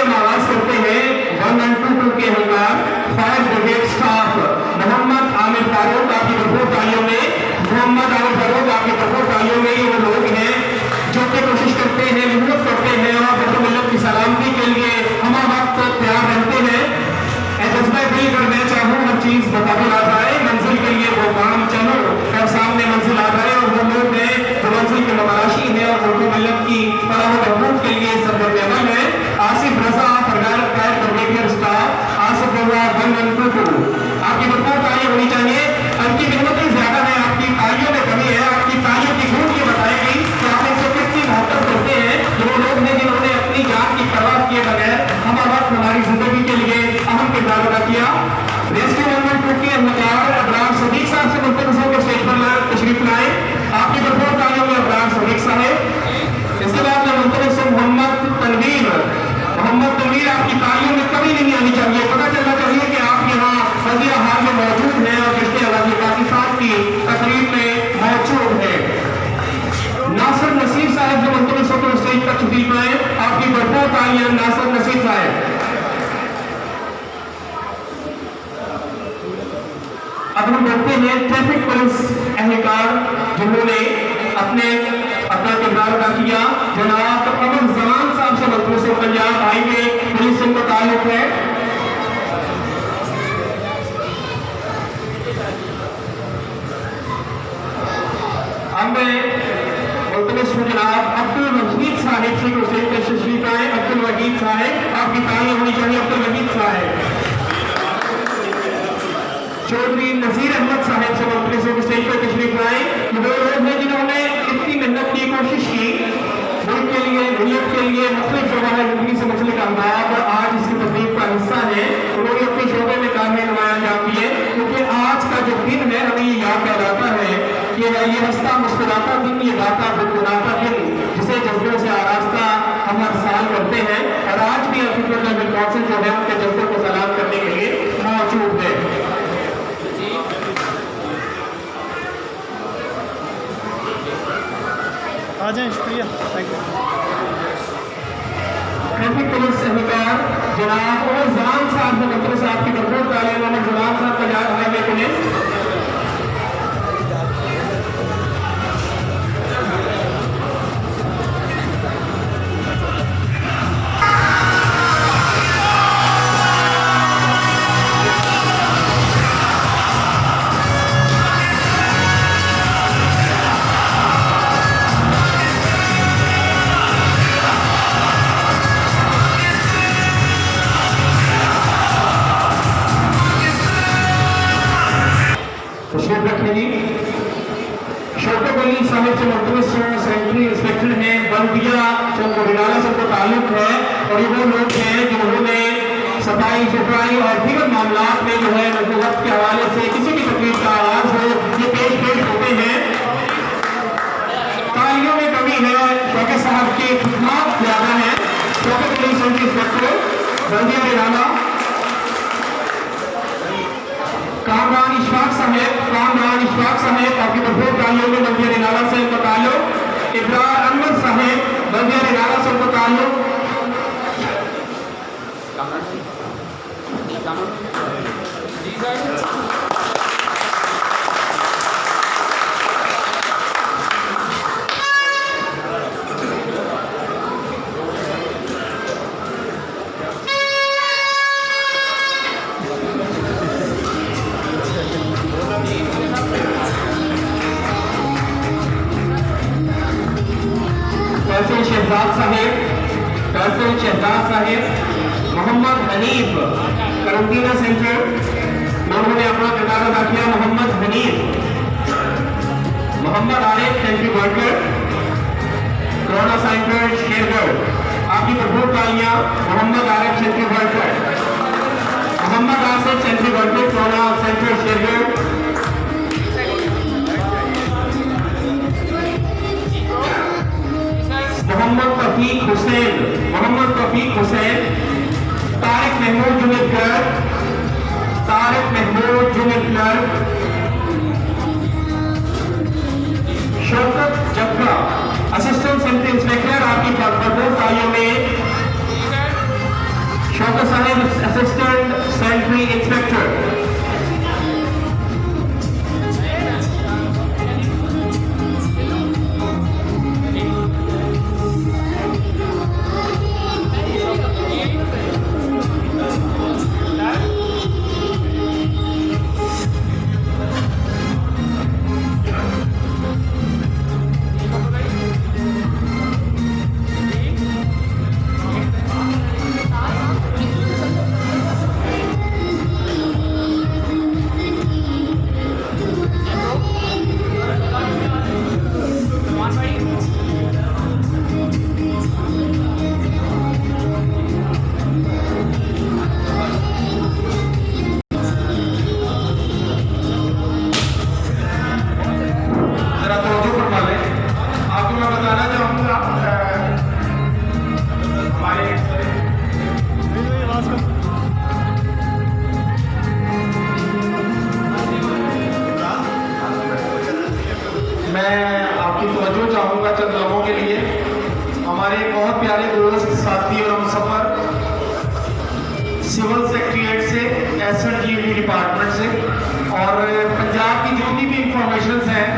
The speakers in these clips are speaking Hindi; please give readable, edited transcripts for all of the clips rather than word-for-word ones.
हम आगाज करते हैं 112 के हवलदार fire brigade staff Mohammad Aamir Farooq, आपकी भरपूर तालियों में मोहम्मद आमिर फारूक, आपकी भरपूर तालियों में ये वो लोग हैं जो कि कोशिश करते हैं, मेहनत करते हैं और मिल्लत की सलामती के लिए हम वक्त तैयार रहते हैं। जज्बा दिल कर मैं चाहूँ हर चीज बताते आ जाए, मंजिल के लिए वो काम चलो और सामने मंजिल आ जाए, और वो लोग हैं जो मंजिल के मराशी है और उर्दू मिल्लत की फलाह बहबूद के लिए सरगर्म अमल है। आसिफ रजा फायर ब्रिगेड स्टाफ, आसिफ रजा 112, आपकी भरपूर तालियां होनी चाहिए। आपकी मेहनतें ज्यादा है, आपकी तालियों में कमी है, आपकी तालियों की गूंज ये बताएगी कि आप इनसे कितनी मोहब्बत करते हैं। जो लोग हैं जिन्होंने अपनी जान की परवाह किए बगैर हम वक्त हमारी जिंदगी के लिए अहम किरदार अदा किया। रेस्क्यू 112 के अहमदार अबरार सदीक साहब से मुल्तमसों को स्टेज पर तशरीफ लाए, आपकी भरपूर तालियों में अबरार सदीक साहब। इसके बाद मैं मुल्तमसों मोहम्मद तनवीर, आपकी तालियों में कमी नहीं आनी चाहिए, पता चलना चाहिए कि आप यहाँ वज़ीर हाल में मौजूद हैं और किसके आज़ादी पाकिस्तान की तकरीब में मौजूद है। नासिर नसीर साहब जो मुल्तमसों को स्टेज पर तशरीफ लाए, आपकी भरपूर तालियां नासिर नसीर साहब। अब हम देखते हैं ट्रैफिक पुलिस एहलकार जिन्होंने अपना किरदार अदा किया, जनाब कमर जमान साहब से मुल्तमसों पंजाब हाईवे पुलिस से ताल्लुक है। अब मैं मुल्तमस जनाब अब्दुल वहीद साहिब से स्टेज पर तशरीफ आए। अब्दुल वहीद साहब, आपकी तालियां होनी चाहिए। अब्दुल वहीद साहब। चौधरी नजीर अहमद साहब से मुल्तमसों को स्टेज पर तशरीफ लाए। वो लोग हैं जिन्होंने इतनी मेहनत की, कोशिश की मुल्क के लिए, दुनिया के लिए, मुख्तलिफ शोबा जिंदगी से मुंसलिक अहबाब और आज इसकी तकरीब का हिस्सा है। उन्होंने अपने शोबे में काम नुमाया अंजाम दिए, क्योंकि आज का जो दिन है हमें ये याद दिलाता है कि ये हंसता मुस्कुराता दिन, ये गाता गुनगुनाता दिन, जिसे जज्बों से आरास्ता हम हर साल करते हैं। और आज भी अफ्रीका कौंसिल जो है उनके जज्बों को सलाम करने के लिए मौजूद है। आ जाए, शुक्रिया, थैंक यू। ट्रैफिक पुलिस एहलकार जनाब उमर जमान साहब ने मुल्तमस साहब की भरपूर तालियां। उमर जमान साहब पंजाब हाईवे पुलिस। शौकत अली साहब से मुल्तमस सेक्रेटरी इंस्पेक्टर हैं बल्दिया रिनाला से उनका ताल्लुक है, और ये वो लोग हैं जिन्होंने सफाई सुथराई और दीगर मामलात में जो है वक्त के हवाले से किसी भी तकलीफ का आगाज हो ये पेश होते हैं। तालियों में कमी है, शौकत साहब की खिदमत ज्यादा है। शौकत अली सेक्रेटरी इंस्पेक्टर बल्दिया रिनाला। कामरान इशफाक साहेब, आपकी भरपूर तालियों में बल्दिया रिनाला से उनका ताल्लुक। इब्रार अहमद साहेब बल्दिया रिनाला से उनका ताल्लुक। शहजाद साहेब, मोहम्मद हनीफ करंटीना सेंटर में उन्होंने अपना किरदार अदा किया। Mohammad Hanif, Mohammad Arif sanitary worker corona centre Shergarh, आपकी भरपूर तालियां। Mohammad Arif sanitary worker, Mohammad Asif sanitary worker corona centre Shergarh. Mohammad Taufiq Hussain, Tariq Mahmood junior clerk, Shaukat Jabba assistant sanitary inspector, आपकी भरपूर तालियों में Assistant Sentry Inspector. जरा तवज्जो फरमा लें। आपको मैं बताना चाहूँगा हमारे आवाज़ कम। मैं आपकी तवज्जो चाहूँगा चंद लोगों के लिए। हमारे बहुत प्यारे दोस्त साथी और हमसफर सिविल सेक्रेटरीट से, एसएनजीडी डिपार्टमेंट से और पंजाब की जितनी भी इंफॉर्मेशन हैं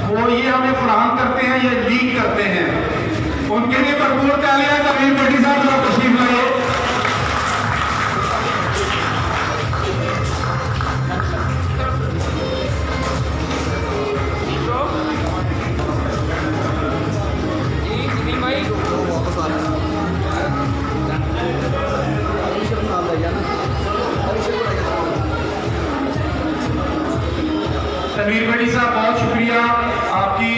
वो ये हमें फराहम करते हैं, ये लीक करते हैं। उनके लिए भरपूर तालियां। तमीर भट्टी साहब जरा तशरीफ लाइए। तमीर भट्टी साहब बहुत शुक्रिया, आपकी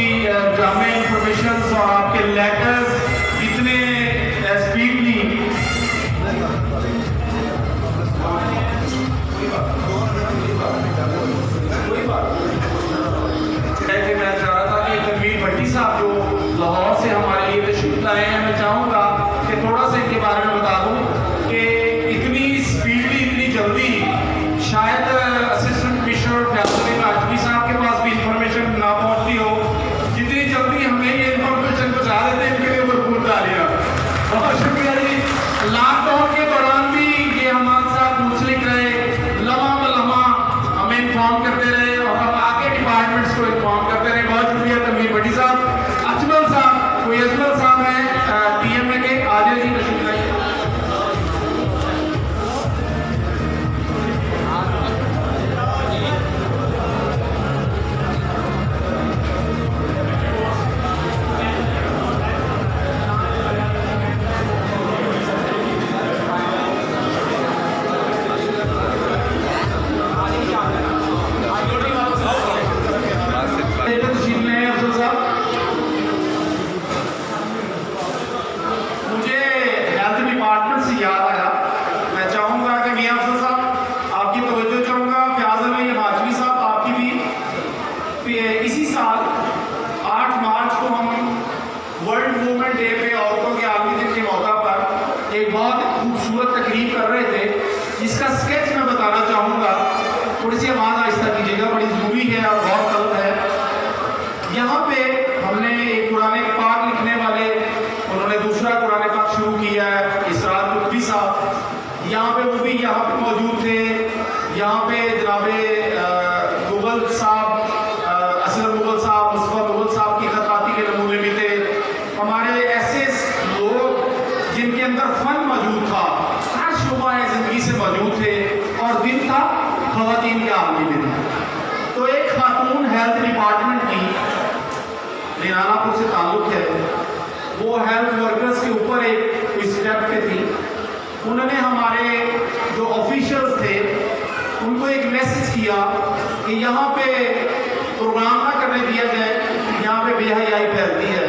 जामे इंफॉर्मेशन और आपके लेटर्स इतने स्पीडली मैं चाह रहा था कि तमीर भट्टी साहब जो लाहौर से हमारे लिए तशरीफ लाए हैं, मैं चाहूँगा कि थोड़ा सा इनके बारे में बता दूँ कि इतनी स्पीडली इतनी जल्दी शायद असिस्टेंट कमिश्नर फैसले काजमी साहब के पास भी इंफॉर्मेशन ना पहुंचती हो, जितनी जल्दी हमें ये इंफॉर्मेशन पहुंचा देते हैं, इनके लिए भरपूर तालियां। बहुत शुक्रिया जी। लॉकडाउन के दौरान भी ये हमारे साथ मुंसलिक रहे, लम्हा ब लम्हा हमें इन्फॉर्म करते रहे और हम आगे डिपार्टमेंट्स को इन्फॉर्म करते रहे। बहुत शुक्रिया तमीर भट्टी साहब। अजमल साहब, कोई अजमल साहब हैं टीएमए के, आगे जी तशरीफ लाइए। मुझे हेल्थ डिपार्टमेंट से याद आया, मैं चाहूँगा कि मियां अफजल साहब आपकी तवज्जो चाहूँगा, फ्याजल में हाजमी साहब आपकी भी। इसी साल 8 मार्च को हम वर्ल्ड वुमेन डे पे औरतों के आलमी दिन के मौका पर एक बहुत खूबसूरत तकरीब कर रहे थे, जिसका स्केच मैं बताना चाहूँगा। थोड़ी सी आवाज़ आहिस्ता कीजिएगा, बड़ी ज़रूरी है और बहुत तलब है। यहाँ पे हमने एक कुरान पाक लिखने वाले, उन्होंने दूसरा कुरान पाक शुरू किया है, इसरार कुतबी साहब, यहाँ पे वो भी यहाँ पे मौजूद थे। यहाँ पे जनाबे मुगल साहब, असलम मुगल साहब, मुस्तफा मुगल साहब की खताती के नमूने भी थे। हमारे ऐसे लोग जिनके अंदर फन मौजूद था, हर शोबा ज़िंदगी से मौजूद थे और दिन था ख़वातीन के आलमी दिन। तो एक खातून हेल्थ डिपार्टमेंट की, निरालापुर से ताल्लुक़ है, वो हेल्थ वर्कर्स के ऊपर एक स्टेप पे थी। उन्होंने हमारे जो ऑफिशियल्स थे उनको एक मैसेज किया कि यहाँ पे प्रोग्राम ना करने दिया जाए, यहाँ पे बेहयाई फैलती है।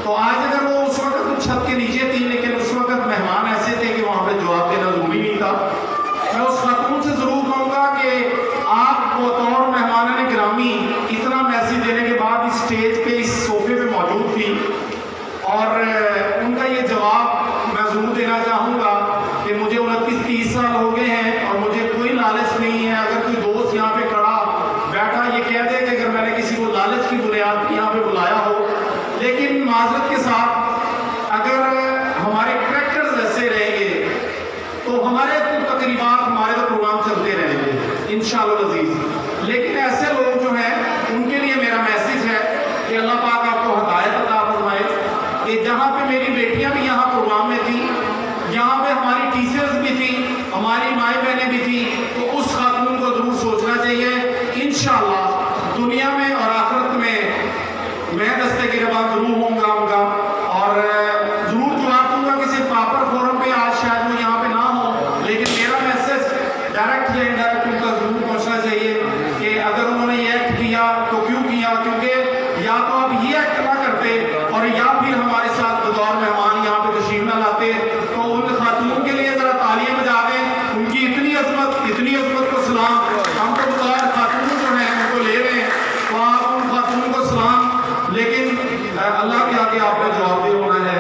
तो आज अगर वो उस वक्त कुछ छत के नीचे थी, लेकिन उस वक्त मेहमान ऐसे थे कि वहाँ पे जवाब देना जरूरी नहीं था। मैं उस खातून से ज़रूर कहूँगा कि आप बतौर मेहमान गिरामी इतना मैसेज देने के बाद इस स्टेज पे, इस सोफे पे मौजूद थी और उनका ये जवाब मैं ज़रूर देना चाहूँगा कि मुझे 29-30 साल हो गए हैं और मुझे कोई लालच नहीं है। अगर कोई दोस्त यहाँ पे खड़ा बैठा ये कह दे कि अगर मैंने किसी को लालच की बुनियाद पर यहाँ पे बुलाया हो, इंशाअल्लाह अजीज। लेकिन ऐसे लोग जो हैं उनके लिए मेरा मैसेज है कि अल्लाह पाक आपको हदायत अता फरमाए कि जहाँ पे मेरी बेटियाँ भी यहाँ प्रोग्राम में थी, यहाँ पे हमारी टीचर्स भी थी, हमारी माएँ बहनें भी थी, तो उस खातून को ज़रूर सोचना चाहिए। इंशाअल्लाह दुनिया में और आखिरत में मैं दस्ते गिरबान ज़रूर होऊंगा उनका, और ज़रूर जवाब दूंगा किसी प्रॉपर फोरम पे। आज शायद वो यहाँ पे ना हो, लेकिन मेरा मैसेज डायरेक्ट या इनडायरेक्ट उनका ज़रूर पहुँचना चाहिए कि अगर उन्होंने ये एक्ट किया तो क्यों किया, क्योंकि या तो आप ये एक्ट ना करते और या फिर हमारे साथ बतौर मेहमान यहाँ पे तशरीफ ना लाते। तो उन खातून के लिए ज़रा तालियां बजा दें, उनकी इतनी अज़मत को सलाम। हम तो बतौर खातून जो है उनको ले रहे हैं, तो आप उन खातून को सलाम, लेकिन अल्लाह के आगे आपको जवाब दे होना है।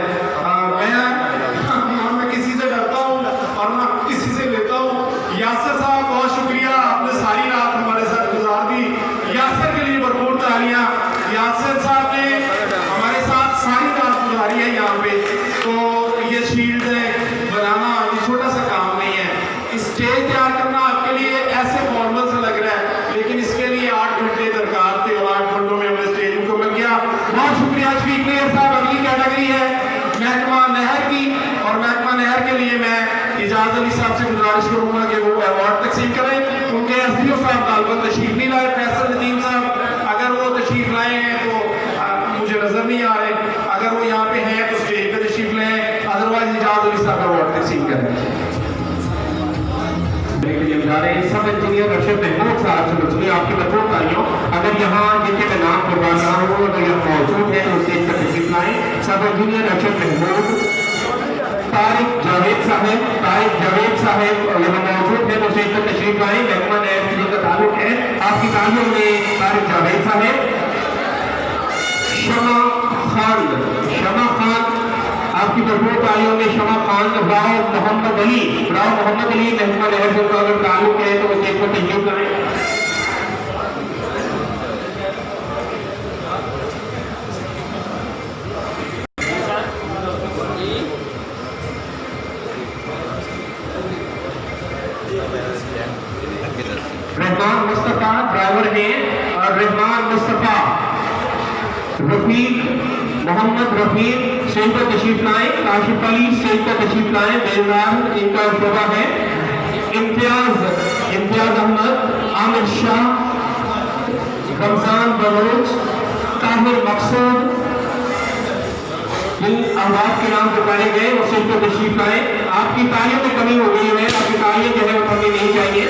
मैं किसी से डरता हूँ और ना किसी से लेता हूँ। यासर साहब बहुत शुक्रिया, आपने सारी रात हमारे साथ गुजार दी। यासर के लिए भरपूर तालियां। यासर साहब ने हमारे साथ सारी रात गुजारी है यहाँ पे। तो ये शील्ड बनाना ये छोटा सा काम नहीं है। स्टेज तैयार करना आपके लिए ऐसे फॉर्मल से लग रहा है, लेकिन इसके लिए 8 घंटे दरकार थे और 8 घंटों में हमें स्टेज को मिल गया। बहुत शुक्रिया स्पीकर साहब। अगली कैटेगरी है महकमा नहर की, और महकमा नहर के लिए मैं इजाज़ अली साहब से गुजारिश करूंगा कि वो अवार्ड तकसीम करें। उनके एसडीओ साहब गालबन तशरीफ नहीं लाए, फैसल नदीम साहब, अगर वो तशरीफ लाए हैं तो मुझे नजर नहीं आ रहे, अगर वो यहाँ पे हैं तो स्टेज पे तशरीफ लें, अदरवाइज इजाज़ अली साहब अवार्ड तकसीम करें। सब इंजीनियर अरशद महमूद साहब से मुझे आपकी भरपूर तालियों। अगर यहाँ जिनके मैं नाम करवा रहा हूँ अगर यहाँ मौजूद है तो स्टेज पर तशरीफ लाएं। सब इंजीनियर अरशद महमूद, तारिक जावेद साहब यहाँ मौजूद है तो स्टेज पर तशरीफ लाएं। महकमा नहर से जिनका ताल्लुक है, आपकी तालियों में तारिक जावेद साहब। शमा खान आपकी भरपूर तालियों में शमा खान। राव मोहम्मद अली महकमा नहर से उनका अगर ताल्लुक है तो स्टेज पर तशरीफ लाएं। रहमान मुस्तफा ड्राइवर हैं, और रहमान मुस्तफा मोहम्मद रफीक स्टेज पर तशरीफ लाएं। काशिफ अली स्टेज पर तशरीफ लाएं, मेजबान इनका शोभा है। इम्तियाज अहमद, आमिर शाह, रमजान बलोच, ताहिर मकसूद, जिन अहबाब के नाम पुकारे गए वो स्टेज पर तशरीफ लाएं। आपकी तालियों में कमी हो गई है, आपकी तालियां जो है वो कमी नहीं चाहिए।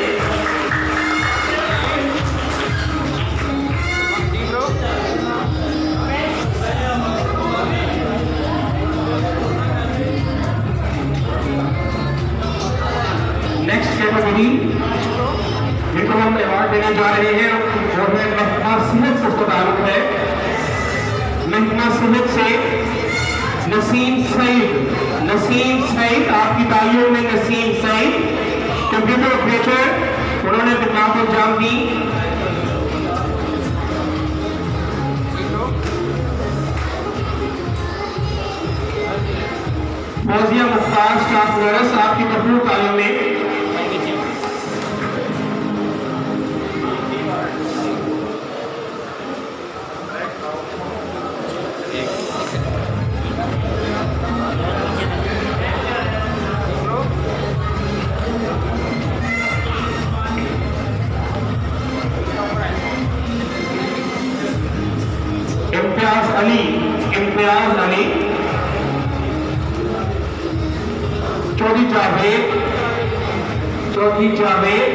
नेक्स्ट कैटेगरी जिनको हम अवार्ड देने जा रहे हैं वो है महकमा सेहत से उसका ताल्लुक है। महकमा सेहत से नसीम सईद, आपकी तालियों में नसीम सईद, कंप्यूटर ऑपरेटर, उन्होंने खिदमत अंजाम दी। फौजिया मुख्तार स्टाफ नर्स, आपकी भरपूर तालियों में। इम्तियाज अली, चौधरी जावेद,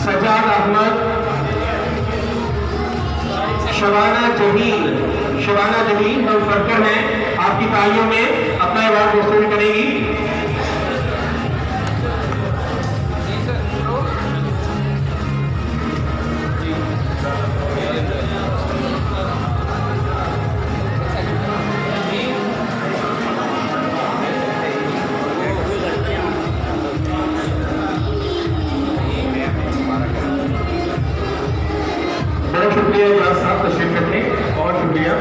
सजाद अहमद, शबाना जमीन और फरकर हैं, आपकी तालियों में अपना अवार्ड वसूल करेगी। बहुत शुक्रिया इजाज साहब तशरीफ रखने, बहुत शुक्रिया।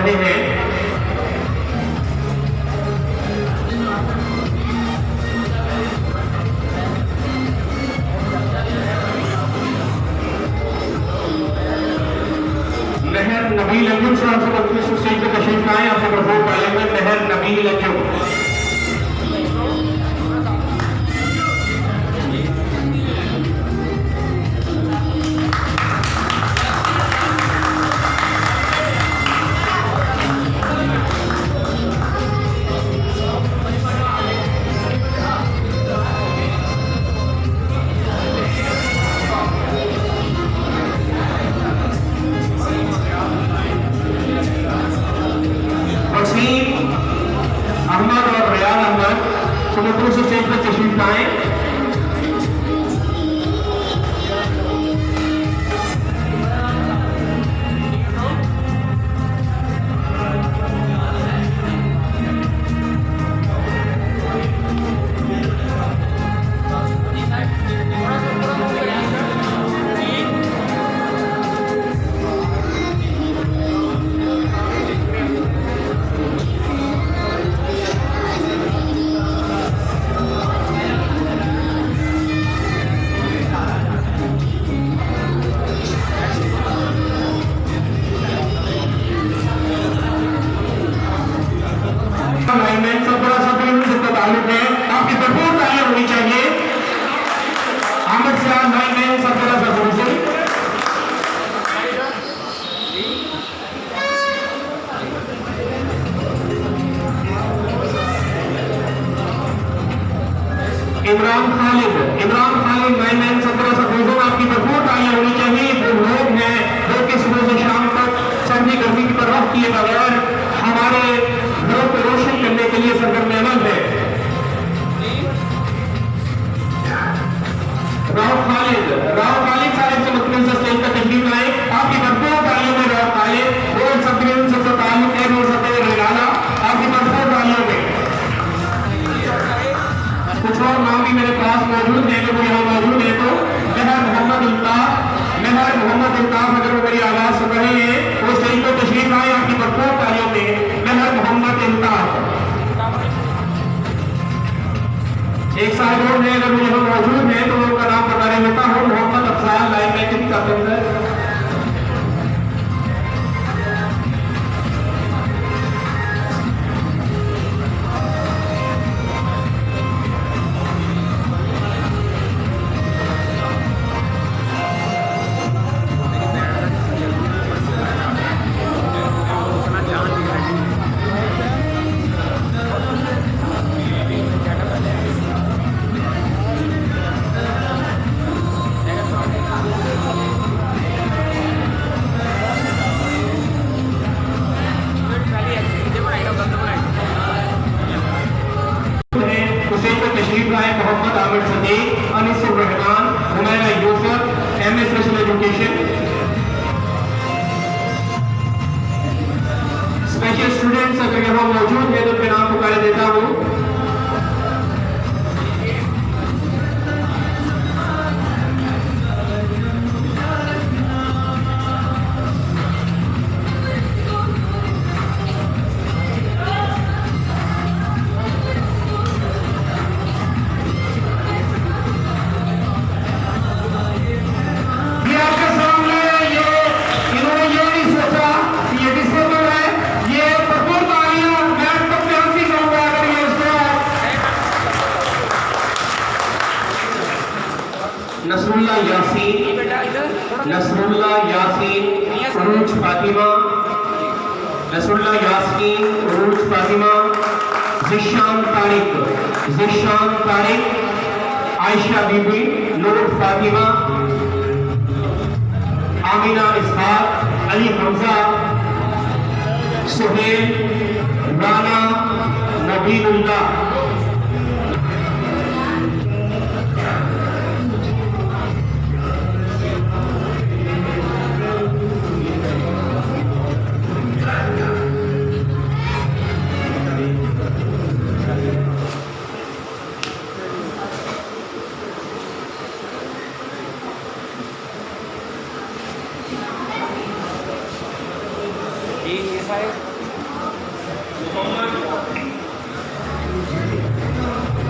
रहे हैं। मेहर नबील अंजुम साहब से बत्तीस स्टेज पे तशरीफ लाएं, आपसे प्रपोज डालेंगे मेहर नबील अंजुम। अहमद और रियान अहमद सुमतुल से स्टेज पर तशरीफ लाएं। आपकी भरपूर तालियां होनी चाहिए। अहमद सिराज भाई में सब तरह से इमरान खालिद मैन सत्रह सफेजों आपकी भरपूर तालियां होनी चाहिए। वो लोग हैं जो कि सुबह से शाम तक सर्दी गर्मी की परवाह किए बगैर हमारे घरों को रोशन करने के लिए सरगर्म अमल है। राव खालिद साहब से मुतमिन से स्टेज पर तशरीफ लाए। आपकी भरपूर तालियों में राव खालिद वो सब डिवीजन से ताल्लुक है, वो सब रिलाना आपकी भरपूर तालियों में। कुछ और नाम भी मेरे पास मौजूद है, जो यहाँ मौजूद है। तो मेहर मोहम्मद इल्ताफ अगर वो मेरी आवाज सुन रहे हैं वो स्टेज पर तशरीफ लाए। आपकी भरपूर तालियों में मेहर मोहम्मद इल्ताफ। एक साहब और है, अगर वो यहाँ मौजूद है तो उनका नाम बताने देता हूँ। मोहम्मद अफजाल लाइन में कितना बंदर Mohammad Aamir Sadiq, Anisur Rahman, Humaira Yusuf, MA special education. Special students अगर यहाँ मौजूद है तो उनके नाम पुकारे देता हूँ। नसरुल्लाह यासीन उरूज फातिमा, ज़िशान तारिक, आयशा बीबी, नूर फातिमा, आमिना इसहाक, अली हमजा, सुहेल, राना, नबीलुल्लाह।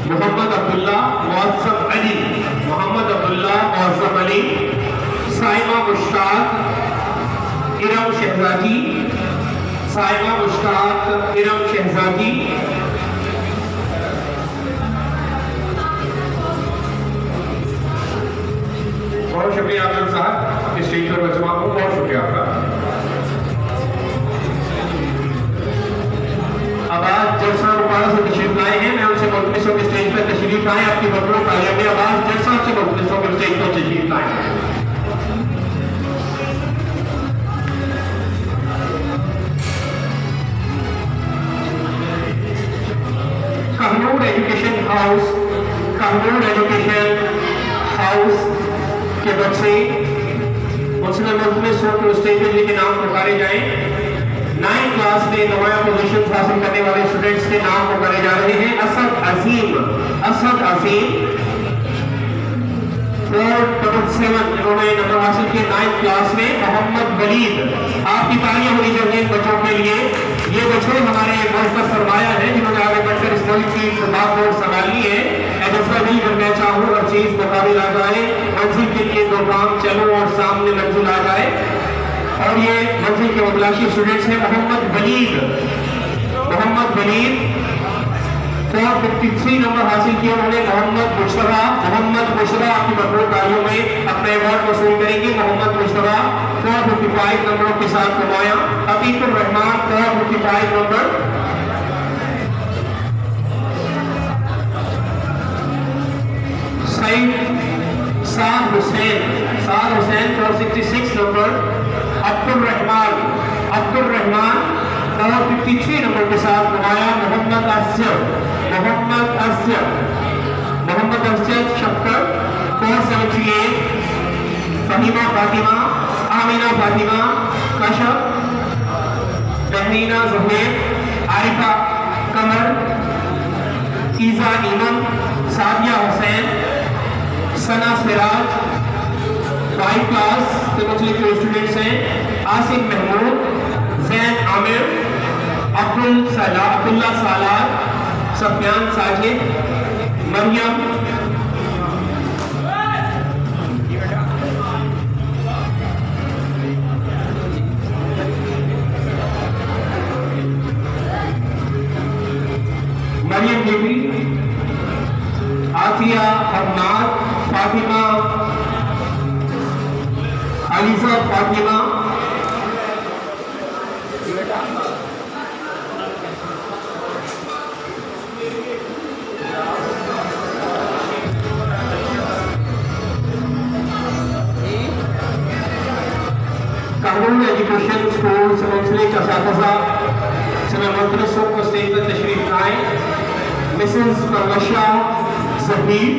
मोहम्मद अब्दुल्ला मौसम अली, मोहम्मद अब्दुल्ला मौसम अली, साइमा मुश्ताक इरम शहजादी, साइमा मुश्ताक इरम शहजादी, बहुत शुक्रिया आजम साहब इस स्टेज पर मजमा को, बहुत शुक्रिया आपका। अब आज जज साहब दोबारा से तशरीफ लाए हैं, मैं उनसे मुख्तलिसों के स्टेज पर तशरीफ लाए, आपकी बकरों तालियों में आवाज जज साहब से मुख्तलिसों के स्टेज पर तशरीफ लाए। कहनूर एजुकेशन हाउस, कहनूर एजुकेशन हाउस के बच्चे मुस्लिम मुख्तलिसों के स्टेज पर जिनके नाम पुकारे जाएं। 9th क्लास में नुमाया पोजीशन हासिल करने वाले स्टूडेंट्स के नाम पुकारे जा रहे हैं। असद अजीम, असद अजीम 477 इन्होंने नंबर हासिल किए 9th क्लास में। मोहम्मद वलीद, आपकी तालियां होनी चाहिए बच्चों के लिए। ये बच्चे हमारे मुल्क का सरमाया है जिन्होंने आगे बढ़कर इस मुल्क की बात को संभाली है। दूसरा भी अगर मैं चाहूँ हर चीज मुकाबिल आ जाए, मंजिल के लिए दो काम चलो और सामने मंजिल आ जाए, और ये मंजिल के मुतलाशी स्टूडेंट्स हैं। मोहम्मद वलीद, मोहम्मद वलीद 453 नंबर हासिल किया उन्होंने। मोहम्मद मुश्तबा, मोहम्मद मुश्तबा आपकी मकबूल तालियों में अपने अवार्ड वसूल करेंगे। मोहम्मद मुश्तबा 455 नंबरों के साथ कमाया। अतीकुर रहमान 455 नंबर। साद हुसैन, साद हुसैन 466 नंबर। अब्दुल रहमान, अब्दुल रहमान 453 नंबर के साथ कमाया। मोहम्मद असद, मोहम्मद असद, मोहम्मद असद शक्कर 478। फहीमा फातिमा, आमिना फातिमा, कशफ, तहरीना जहेर, आरिफा कमर, ईजा ईमन, सादिया हुसैन, सना सिराज 5 क्लास के मुस्लिम जो स्टूडेंट्स हैं। आसिफ महमूद, जैन आमिर, अब्दुल्ला सालार, सफियान साजिद, मरियम, मरियम बीबी, आतिया हरनाथ, फातिमा, अलीजा फातिमा, कहनूर एजुकेशन स्कूल से मुंसलिक असातिज़ा से मदरसों को स्टेज पर तशरीफ लाए। मिसेस परवशा ज़हीर,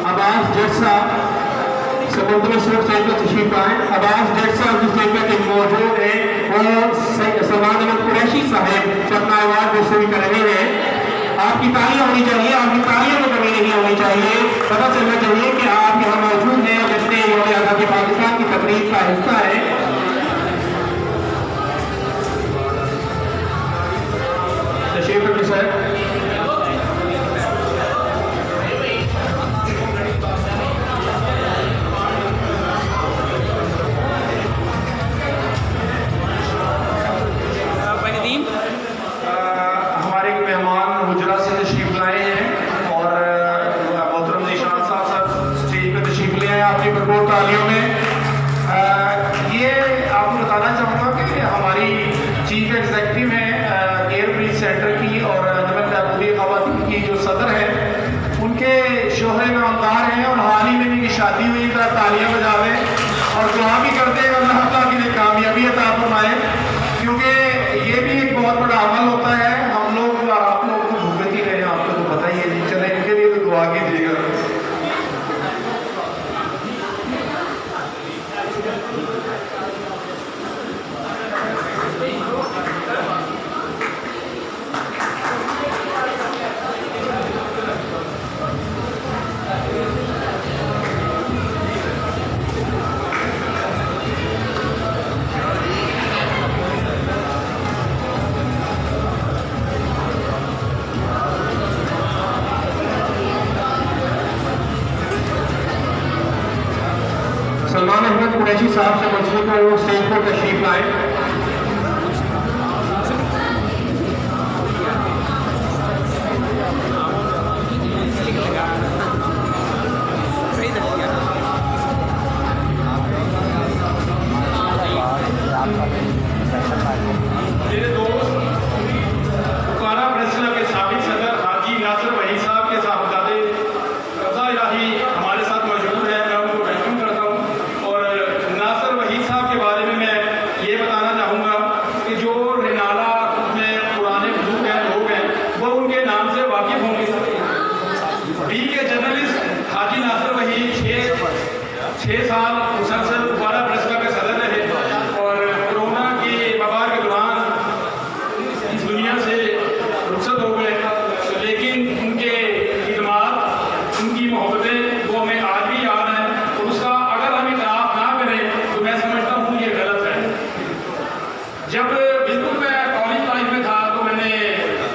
अब्बास जज साहब से मदरसों स्टेज पर तशरीफ लाए। अब्बास जज साहब जिस स्टेज पर मौजूद है वो सलमान अहमद कुरैशी साहब से अपना अवार्ड वसूल कर रहे हैं। आपकी तालियां होनी चाहिए, आपकी तालियों में कमी नहीं होनी चाहिए। पता चलना चाहिए कि आप यहाँ मौजूद हैं और जिसने यौम आज़ादी पाकिस्तान की तकरीब का हिस्सा है। तशरीफ रखिए सर। हमारे मेहमान गुजरा से तशरीफ लाए हैं और मोहतरम ज़ीशान साहब स्टेज पर तशरीफ ले आए आपकी भरपूर तालियों में। ये आपको बताना चाहूँगा कि हमारी चीफ एग्जेक्टिव हैं एयर ब्रिज सेंटर की और पूरी ख़वातीन की जो सदर है उनके शोहरे नामदार हैं और हाल ही में इनकी शादी हुई। तरह तालियां बजावें और दुआ भी करते हैं अल्लाह ताला के लिए कामयाबी अता फरमाए, क्योंकि ये भी एक बहुत बड़ा अमल होता है। हम लोग आप लोग तो भुगत ही रहे हैं, आपको तो पता ही है जी। चले इनके लिए तो दुआ कीजिएगा। कुरैशी साहब से मुझसे को स्टेज पर तशरीफ लाए। मेरे दोस्त बुखारा प्रेस क्लब के साबिक सदर हाजी नासिर वही साहब के साहबजादे रज़ा इलाही हमारे साथ मौजूद है। मैं उनको वेलकम करता हूँ और नासिर वही साहब के बारे में मैं ये बताना चाहूँगा कि जो रिनाला में पुराने बुजुर्ग हैं लोग हैं वो उनके नाम से वाकिफ़ होंगे। बी के जर्नलिस्ट हाजी नासिर वही 6 साल मुसलसल बुखारा प्रेस क्लब के सदर रहे और कोरोना की वबा के दौरान इस दुनिया से रुखसत हो गए, लेकिन उनके खिदमात उनकी मोहब्बतें वो हमें आज भी याद हैं और उसका अगर हम इतराफ़ ना करें तो मैं समझता हूँ ये गलत है। जब बिल्कुल मैं कॉलेज लाइफ में था तो मैंने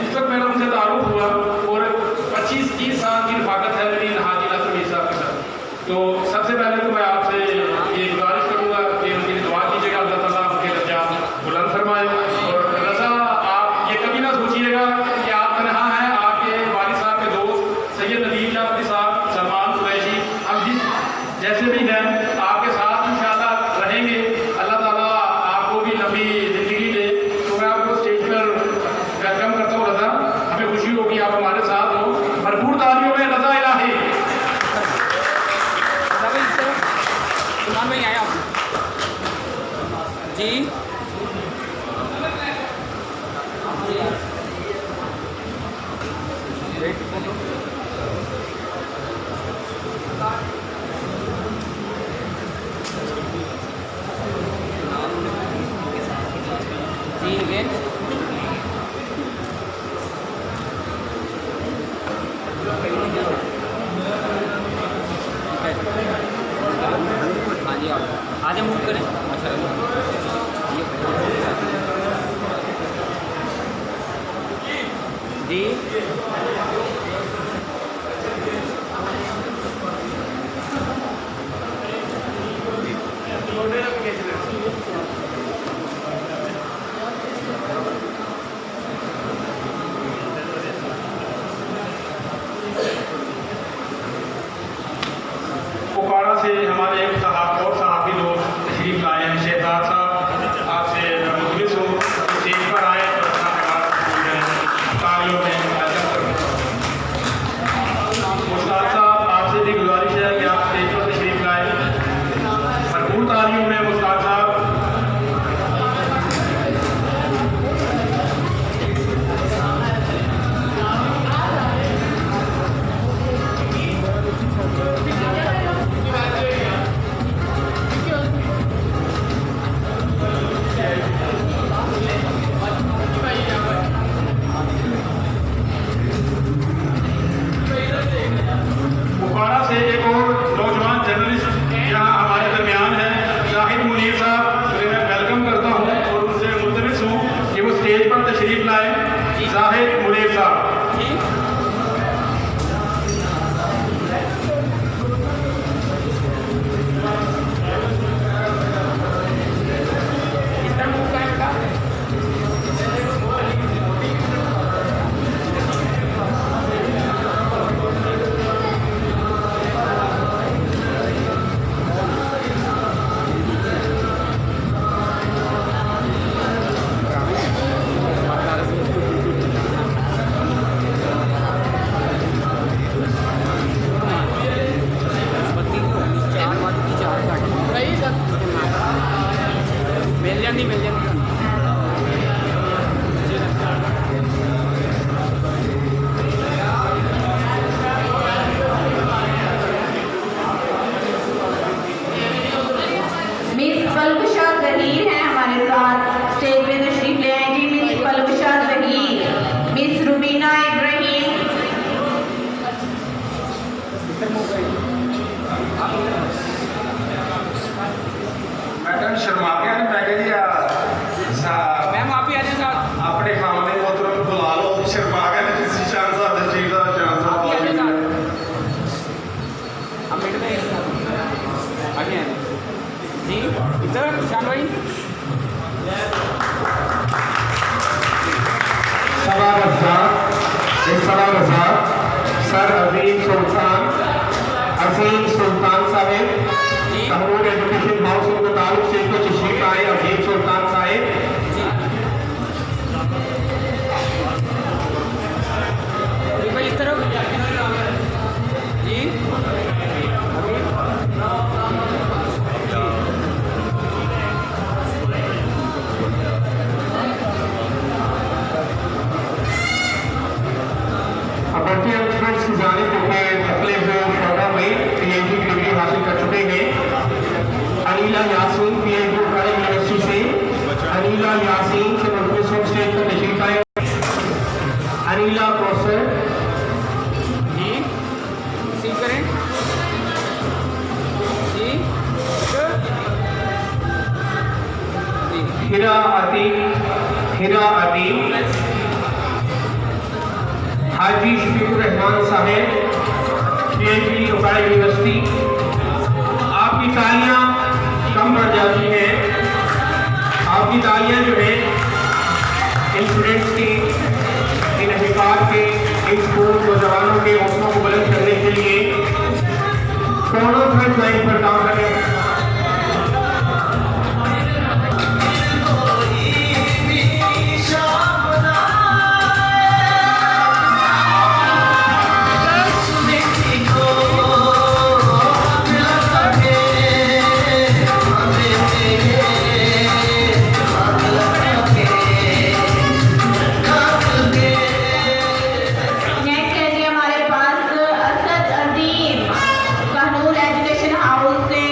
उस वक्त मेरा उनसे तारुफ हुआ और 25-30 साल की रफाकत है मेरी हाजी नासिर वही साहब के साथ। तो सबसे पहले तो मैं आपसे ये गुजारिश करूँगा कि उनकी दुआ कीजिएगा, अल्लाह ताला उनके दर्जात बुलंद फरमाए। और रज़ा आप ये कभी ना सोचिएगा कि आप तनहा हैं, आपके वालिद साहब के दोस्त सैयद नदीम जाफरी साहब, सलमान कुरैशी, हम जिस जैसे भी हैं आपके साथ इंशाअल्लाह रहेंगे। अल्लाह ताला आपको भी लंबी ज़िंदगी दे। तो मैं आपको स्टेज पर वेलकम करता हूँ। रज़ा, हमें खुशी होगी आप हमारे साथ हो। भरपूर तालियों में रज़ा इलाही। दुकान में ही आए आप जी। जी अगेन हाँ जी आप आज मूव करें। अच्छा जी पुकारा से हमारे एक और सहाफ़ी दोस्त तशरीफ लाए हैं, शहजाद साहब। आपसे मुखलिस हूँ स्टेज पर आए और तालियों में मुस्ताद साहब आपसे भी गुजारिश है कि आप स्टेज पर तशरीफ लाए। भरपूर तालियों में मुस्ताद साहब। बुखारा से एक और नौजवान जर्नलिस्ट यहाँ हमारे दरमियान है, जाहिद मुनीर साहब, जिन्हें मैं वेलकम करता हूँ और उनसे मुल्तमिस हूँ कि वो स्टेज पर तशरीफ लाए। जाहिद मुनीर साहब। मिल जाती मिस पलकुशा जहीर हैं हमारे साथ, स्टेज पे तशरीफ ले आए जी। Miss Palkusha Zaheer, miss Rubina Ibrahim. Madam शर्मा गया ना, मैं कह दिया मैम आप ही आ जाए साथ। अपने खामने मोहतरम को बुला लो। शर्मा गया ना किसी शान साहब दलजीत साहब, शान साहब आप ही आ जाए आ साथ। आप मिनट में आगे आए जी। इधर शान भाई सवार सर अजीम सुल्तान साहेब कहूर एजुकेशन हाउस के मुताबिक से को तशरीफ आए अजीम सुल्तान साहेब। भाई इस तरफ जी अभ्यर्थी स्टूडेंट्स की जानिब के मुख्तलिफ शोबों में पीएचडी की डिग्री हासिल कर चुके हैं। अनीला यासीन पीएचडी उकाड़ा यूनिवर्सिटी से, अनीला यासीन से मुख्तलिफ स्टेज पर तशरीफ आए। अनीला कौसर जी रिसीव करें जी हिरा अतीक हाजी शफीकुर रहमान साहेब पीएचडी उकाड़ा यूनिवर्सिटी। आपकी तालियां कम पड़ जाती हैं, आपकी तालियां जो है इन स्टूडेंट्स की, इन अहकार के, इन स्कूल नौजवानों के हौसलों को बुलंद करने के लिए दोनों फ्रंट लाइन पर काम करें। नेक्स्ट है जी हमारे पास असद अजीम कहनूर एजुकेशन हाउस से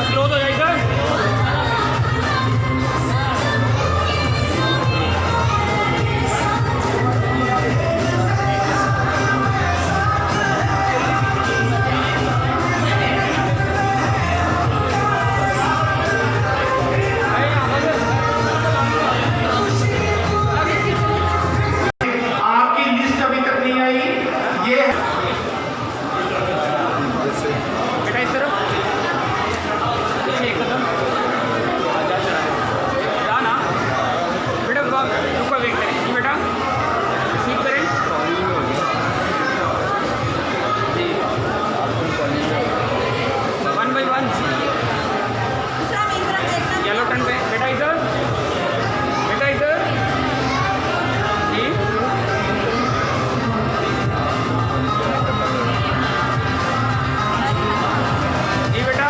क्लोज हो जाए इधर। आपकी लिस्ट अभी तक नहीं आई। ये बेटा इस तरफ पीछे एक कदम जा चला जा ना बेटा, रुको वेट करें जी बेटा, रिसीव करें जी 1 by 1 येलो टर्न पे बेटा, इधर बेटा, इधर जी जी बेटा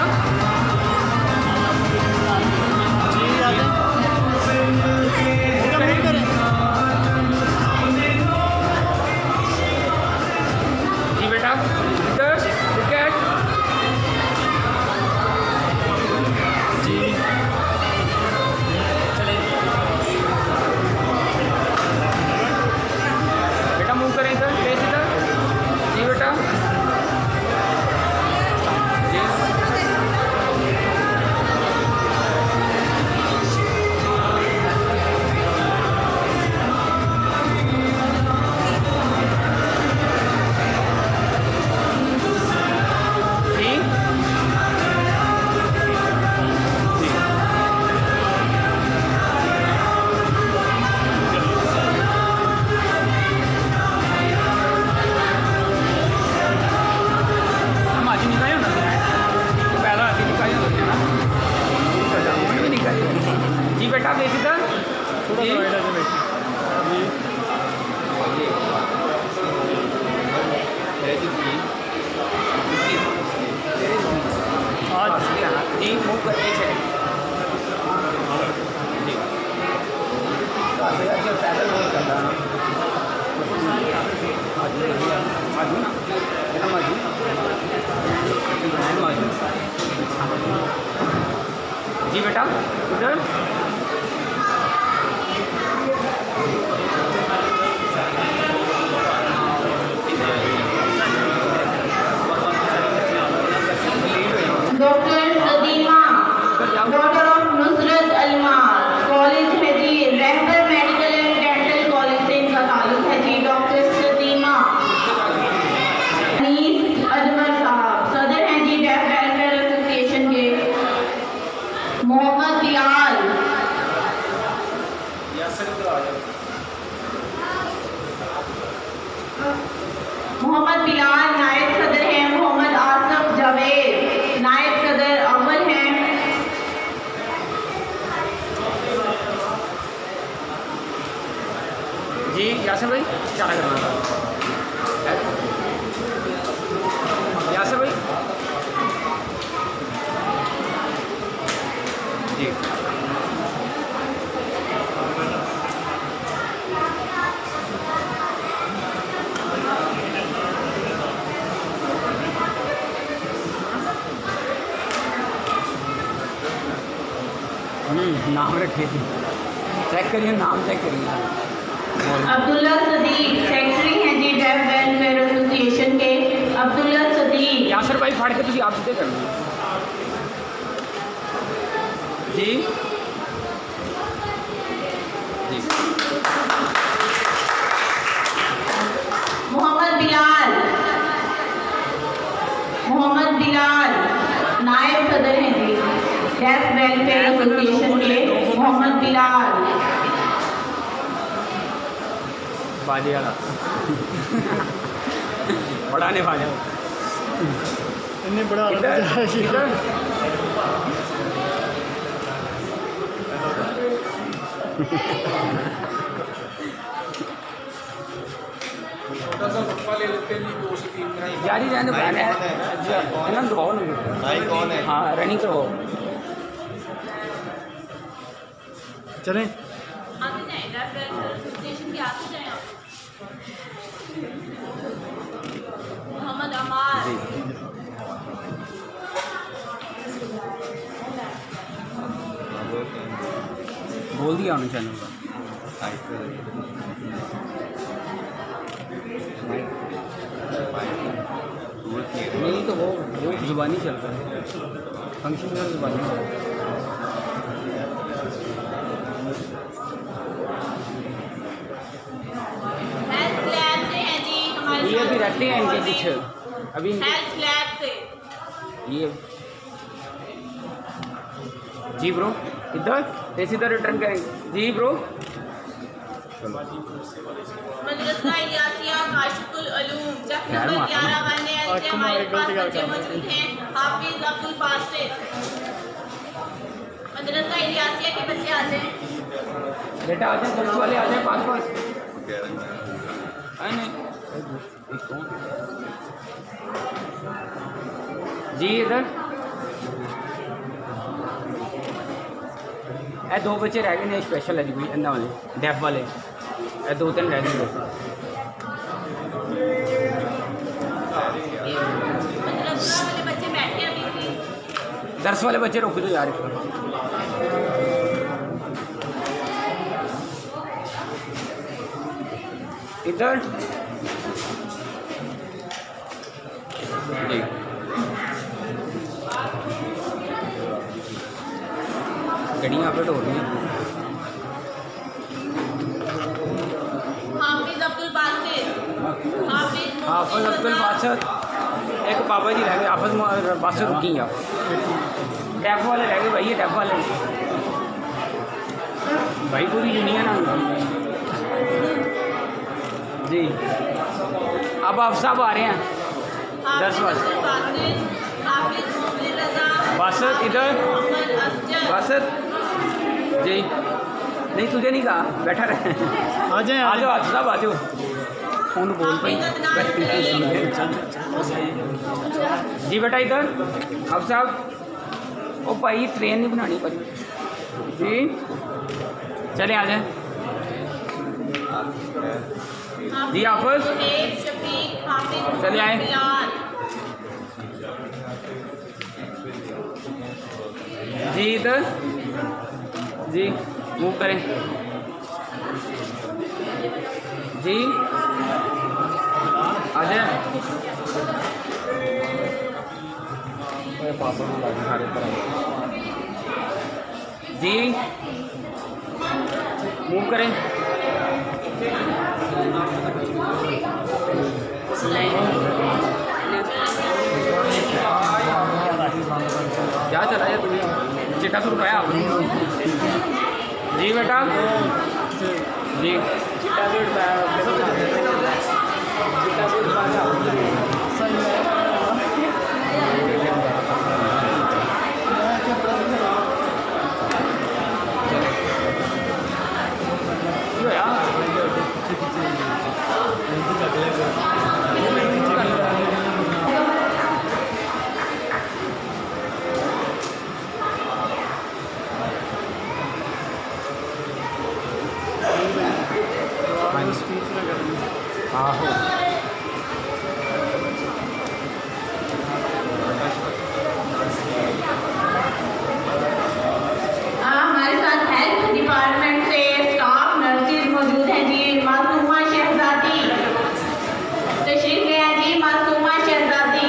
जी बेटा, इधर विकेट जी बेटा, मूव करें इधर, प्लेस इधर जी बेटा जी जी हम आज निकाय होना पहला आज निकाय होना ना भी निकाय जी बेटा, बेच इधर थोड़ा जी सा राइट ऐसे बैठिए। आज जी मूव कर एक सेकंड जी पैदल नहीं चल रहा ना माजू ना बेटा, माजू माजू जी बेटा, इधर doctor Sadima, daughter of Nusrat Almas, college है जी Rehbar medical and dental college से इनका ताल्लुक है जी। डॉक्टर सदीमा अनीस अजमर साहब, सदर हैं जी डेफ वेलफेयर एसोसिएशन के। मोहम्मद बिलाल, मोहम्मद बिलाल नायब सदर हैं। मोहम्मद आसफ जावेद नायब सदर अव्वल हैं। जी यासर भाई क्या करना यासर भाई जी नाम रखिए, चेक करिए, नाम चेक करिए। अब्दुल्ला सदीक सेक्रेटरी हैं जी डेफ वेलफेयर एसोसिएशन के। अब्दुल्ला सदीक, यासर भाई फाड़ के तुझे आप सीधे कर लो जी जी मोहम्मद बिलाल, मोहम्मद बिलाल नायब सदर हैं जी डेफ वेलफेयर एसोसिएशन के। मोहम्मद बिलाल, बाजे वाला बड़ा ने बाजा इन्हें बड़ा इधर इधर जारी रहने है ना, दबाओ ना कौन है? हाँ रनिंग करवाओ चलें आगे जाएं, डेफ वेलफेयर एसोसिएशन के आगे जाएं आप। मोहम्मद अमार, बोल दिया उन्होंने चैनल का। नहीं तो वो जुबानी चल रहा है, फंक्शन में जुबानी चल रहा है। हेल्थ लैब से है जी हमारे ये अभी साथ रहते हैं इनके कुछ अभी हेल्थ लैब से। ये जी ब्रो इधर ऐसे इधर रिटर्न करेंगे जी ब्रो। मदरसा इलियासिया काशिफुल उलूम चक यार नंबर माता 11 बनने से हमारे पास बच्चे मौजूद हैं। हाफिज अब्दुल बासित, मदरसा इलियासिया के बच्चे आते हैं। बेटा आ जाए, दस वाले आ जाए, पास पास आए नहीं जी इधर ए दो बच्चे रह गए ने, स्पेशल है जी कोई अन्ना वाले डेफ वाले ए दो तीन रह गए। मदरसा वाले बच्चे बैठे अभी भी। दर्स वाले बच्चे रोक दो यार। इधर जी गड़ियाँ अपडेट हो रही हैं। हाफिज अब्दुल बासित, हाफिज अब्दुल बासित एक बाबा जी रह गए, हाफिज बासित रुकी आप टैप वाले रह गए भाई, ये टैप वाले भाई पूरी यूनियन है जी। अब आप सब आ रहे हैं 10 बजे। बासित इधर बासित जी नहीं तुझे नहीं कहा, बैठा रहे आ जाए आ जाओ सब आ जाओ। फोन बोल पाई जी बेटा इधर अब साहब ओ भाई ट्रेन नहीं बनानी पड़ी जी, चले आ जाए जी हाफिज चले आए जी इधर जी मूव करें जी आ जाए जी मूव करें क्या चला है तुम्हें चिट्टा शुरू पाया आपने जी बेटा जी चिट्टा हमारे साथ हेल्थ डिपार्टमेंट से स्टाफ नर्सेज मौजूद हैं जी। मासूमा शहजादी तशरीफ ले आए जी। मासूमा शहजादी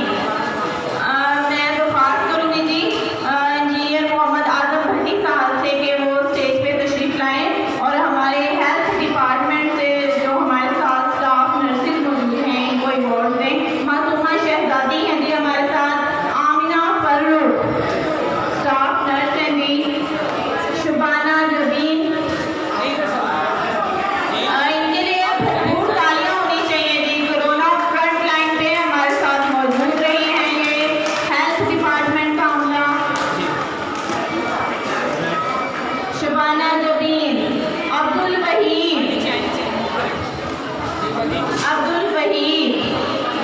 मैं दरख्वास्त करूँगी जी इंजीनियर मोहम्मद आजम भट्टी साहब से कि वो स्टेज पे तशरीफ लाएं और हमारे हेल्थ डिपार्टमेंट से जो हमारे साथ स्टाफ नर्सेज मौजूद हैं इनको अवार्ड दें। मासूमा शहजादी हैं जी हमारे साथ। आमिना फर्रुख स्टाफ नर्स हैं जी। शुबाना जबीन इनके लिए भरपूर तालियां होनी चाहिए जी। कोरोना फ्रंट लाइन पे हमारे साथ मौजूद रही हैं ये हेल्थ डिपार्टमेंट का अमला। शुबाना जबीन अब्दुल वहीद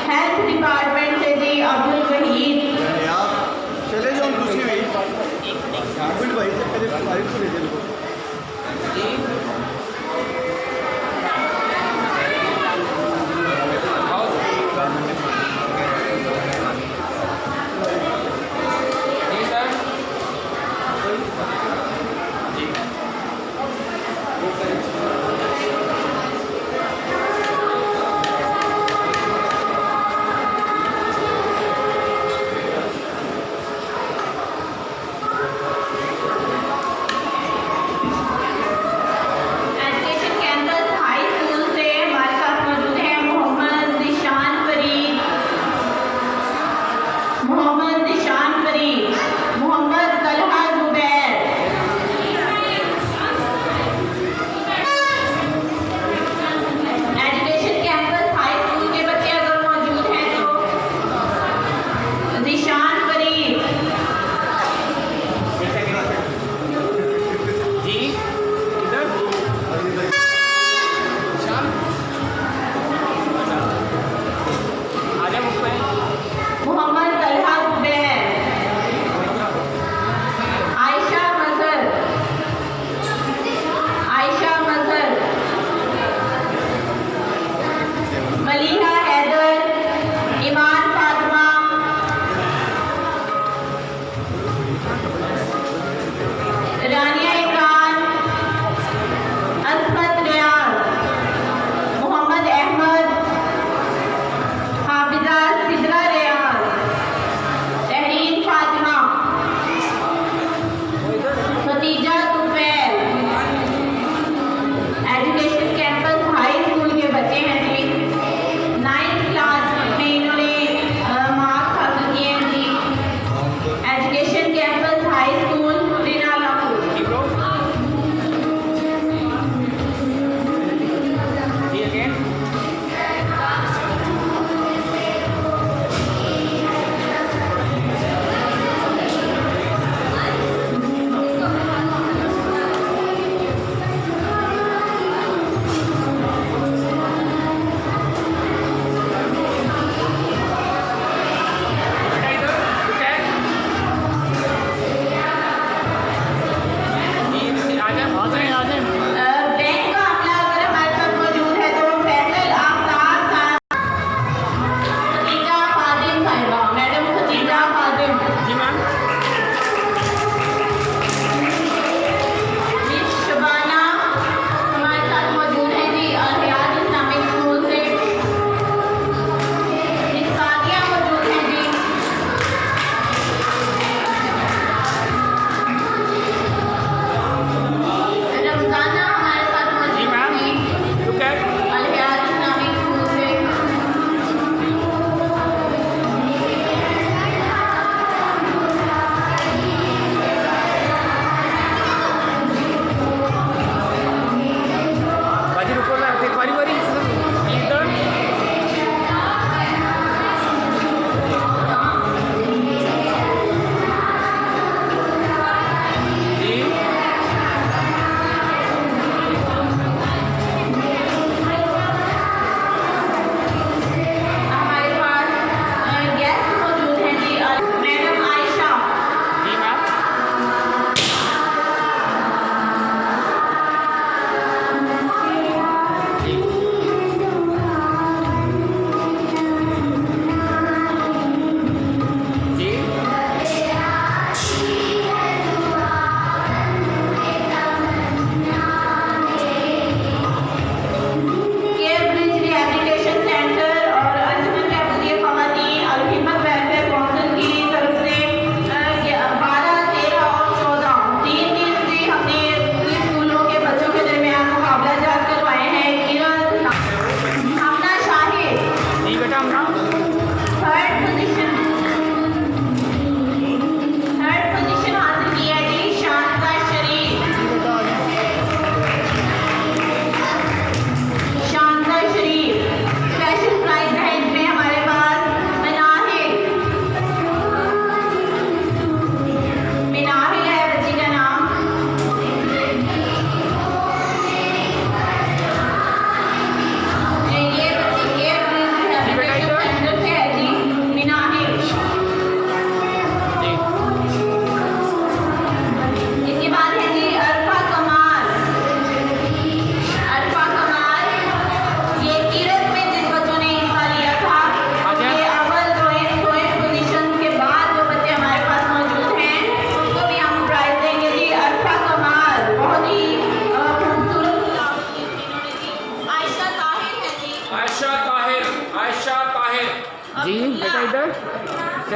हेल्थ डिपार्टमेंट से जी। अब्दुल वहीद चले जाओ दूसरी भाई बिल भाई से पहले फाइल को ले जाओ जी सर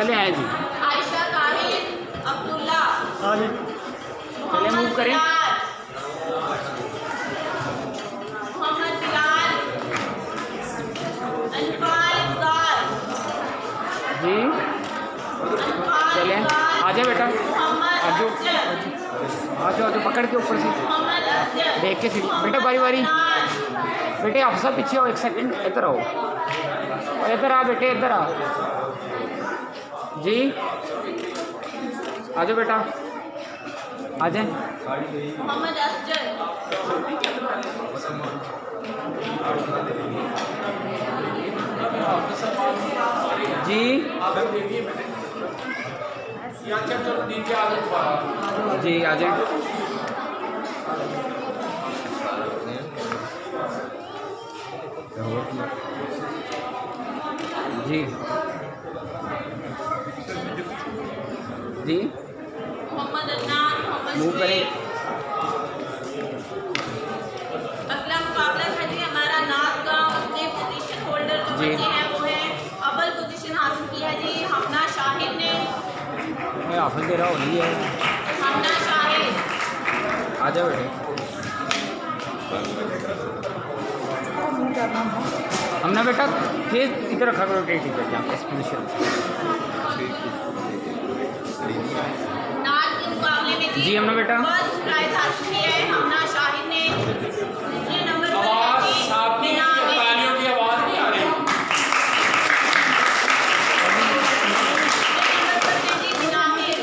चले आए जी। आयशा ताहिर अब्दुल्ला, हाँ जी चले मूव करें। मोहम्मद बिलाल, अनफाल इफ्तार, जी अनफाल चले इफ्तार, आ जाओ बेटा, मोहम्मद आजो। अफजल, आ जाओ पकड़ के ऊपर से मोहम्मद अफजल, देख के सीधी बेटा, बारी बारी अदनान, बेटे आप सब पीछे हो, एक सेकंड इधर आओ, और इधर आ बेटे, इधर आ जी, आ जाओ बेटा, आ जाए मोहम्मद अफजल, जी जी आ जाए जी जी मोहम्मद अदनान, मोहम्मद मूव करें। शुएब। अगला मुकाबला है जी हमारा नाथ का, उसने पोजीशन होल्डर जो जी। बचे हैं वो है, अव्वल पोजीशन हासिल की है जी हमना शाहिद ने, मैं ऑफिस दे रहा हूँ नहीं है, हमना शाहिद, आ जाओ बेटे, हमने बेटा फेस इधर रखा करो, ठीक है यहाँ इस पोजीशन नाथ के मुकाबले में जी, हमना बेटा। फर्स्ट प्राइज हासिल किया है हमना शाहिद ने। दूसरे नंबर पर है जी मीना आमिर। की आवाज़ नहीं आ रही। तीसरे नंबर पर है जी मीना आमिर।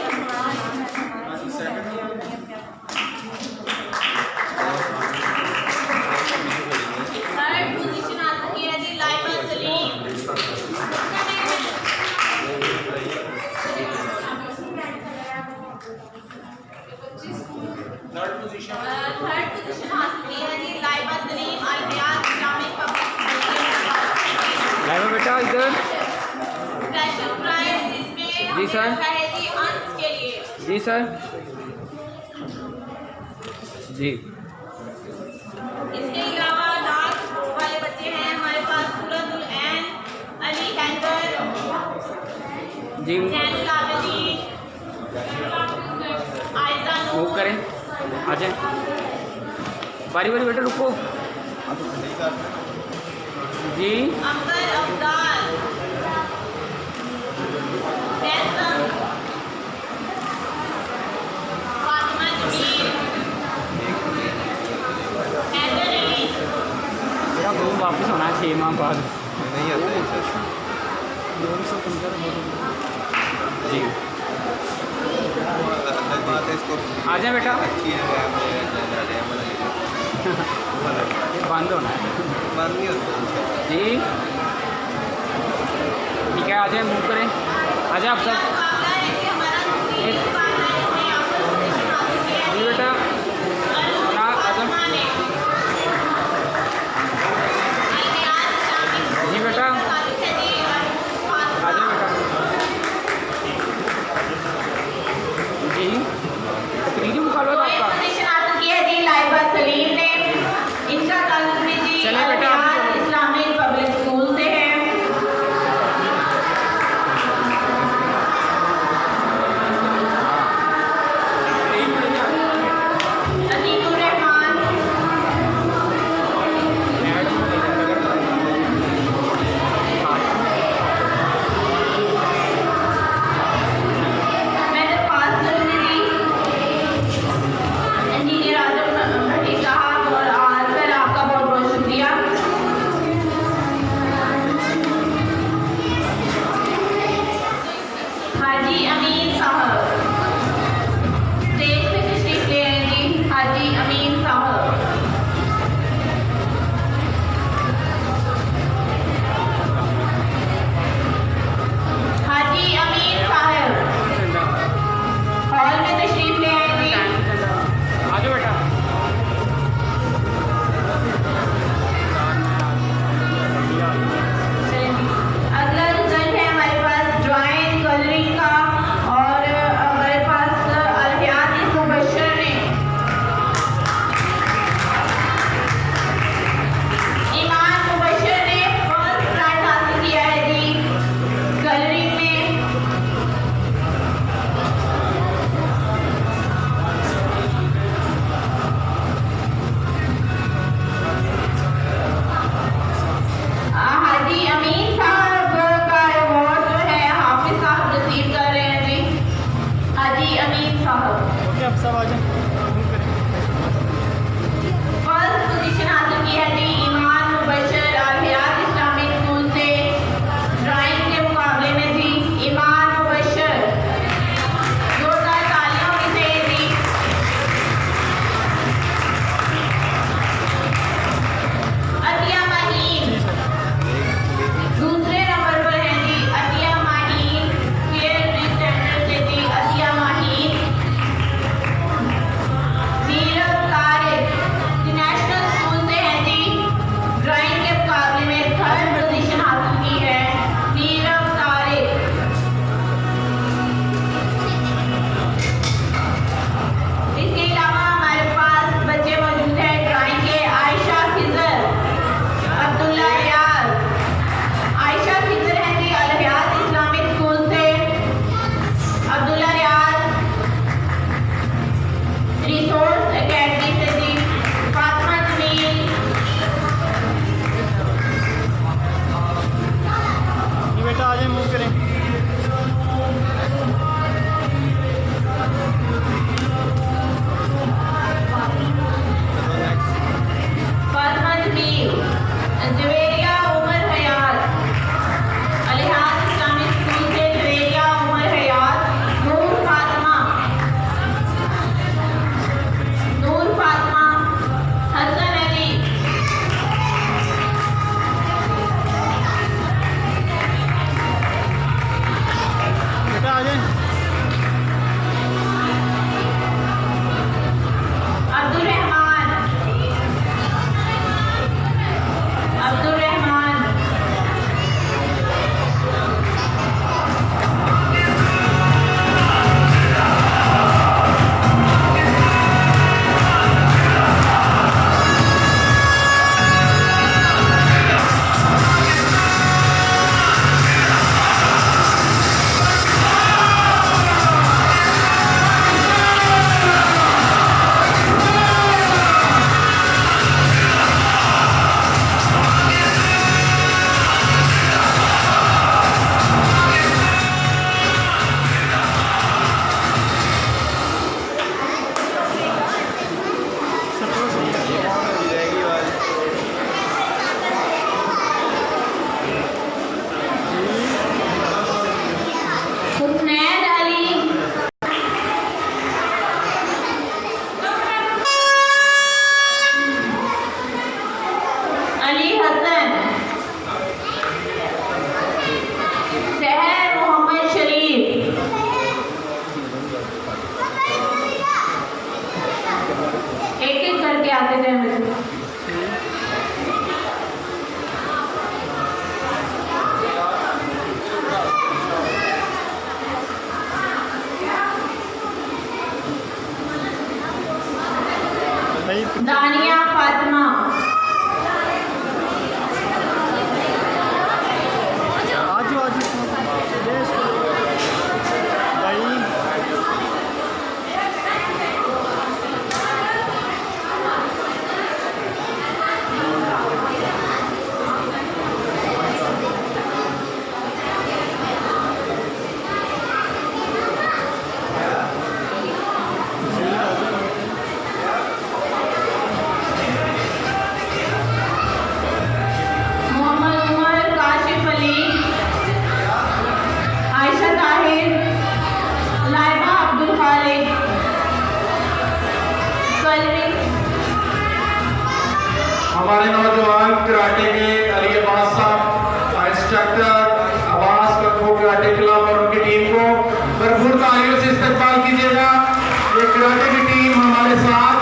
थर्ड पोजीशन हासिल की है जी लाइबा सलीम। थर्ड पोजीशन हासिल की है जी लाइबा सलीम, अल हयात इस्लामिक पब्लिक स्कूल। लाइव बेटा इधर, स्पेशल प्राइज इसमें जी सर। हमें रखा है जी अंश के लिए। जी सर जी इसके अलावा डाक वाले बच्चे हैं हमारे पास, सूरतुल ऐन, अली हैदर, जी जैनुल आबिदीन, आयजा मूव नूर, करें, आ जाए बारी बारी बेटा, रुको जी, अंबर अब्दाल, फैसल, फातिमा जमील, हैदर अली, मेरा फोन वापस होना है 6 माह बाद नहीं आता है सर जी, बात है इसको आ जाए बेटा, अच्छी है बंद होना है बंद नहीं होता जी, ठीक है, आ जाए मूव करें, आ जाए आप सब मुकाबला है कि हमारा दूसरी मुकाबला है, इसमें अव्वल पोजीशन हासिल किया है जी बेटा, अल फातिमा ने। अल हयात इस्लामिक स्कूल जी बेटा, तालिब है जी आ फातिमा। जाए बेटा जी, तकरीरी मुकाबला था आपका, पोजीशन हासिल की है जी लाइबा सलीम ने। इनका ताल्लुक भी जी चलिए अल बेटा, आप हयात चलो। इस्लामिक पब्लिक स्कूल से है। सब आ जाए फर्स्ट पोजीशन हासिल की है जी ईमान मुबशर अल हयात इस्लामिक स्कूल से ड्राइंग के मुकाबले में जी ईमान मुबशर। जोरदार तालियों से जी। अतिया माहीन दूसरे नंबर पर है जी अतिया माहीन केयर स्टैंडर्ड से जी अतिया माहीन। नीरव तारिक नेशनल स्कूल से है जी ड्राइंग के मुकाबले में थर्ड पोजीशन हासिल की है नीरव तारिक। इसके अलावा हमारे पास बच्चे मौजूद हैं ड्राइंग के आयशा खिजर अब्दुल्ला रियाज। आयशा खिजर है जी अल हयात इस्लामिक स्कूल से। अब्दुल्ला रियाज रिसोर्स एकेडमी से जी। फातिमा जमील ये बेटा आ जाए मूव करें फातिमा जमील जवेरिया उमर हयात अल हयात इस्लामिक स्कूल से जवेरिया उमर हयात। नूर फातिमा हसन अली बेटा आ जाए अब्दुल रहमान हुसनैन अली अली हसन सहर मोहम्मद शरीफ। एक एक करके आते थे मुझे। भाई दानिया फातिमा आज भाई मोहम्मद उमर काशिफ अली आयशा ताहिर लाइबा अब्दुल खालिक कलरी। हमारे नौजवान कराटे के अली अब्बास साहब इंस्ट्रक्टर अब्बास कथो कराटे क्लब और उनकी टीम को भरपूर तालियों से इस्तकबाल कीजिएगा। ये कराटे की टीम हमारे साथ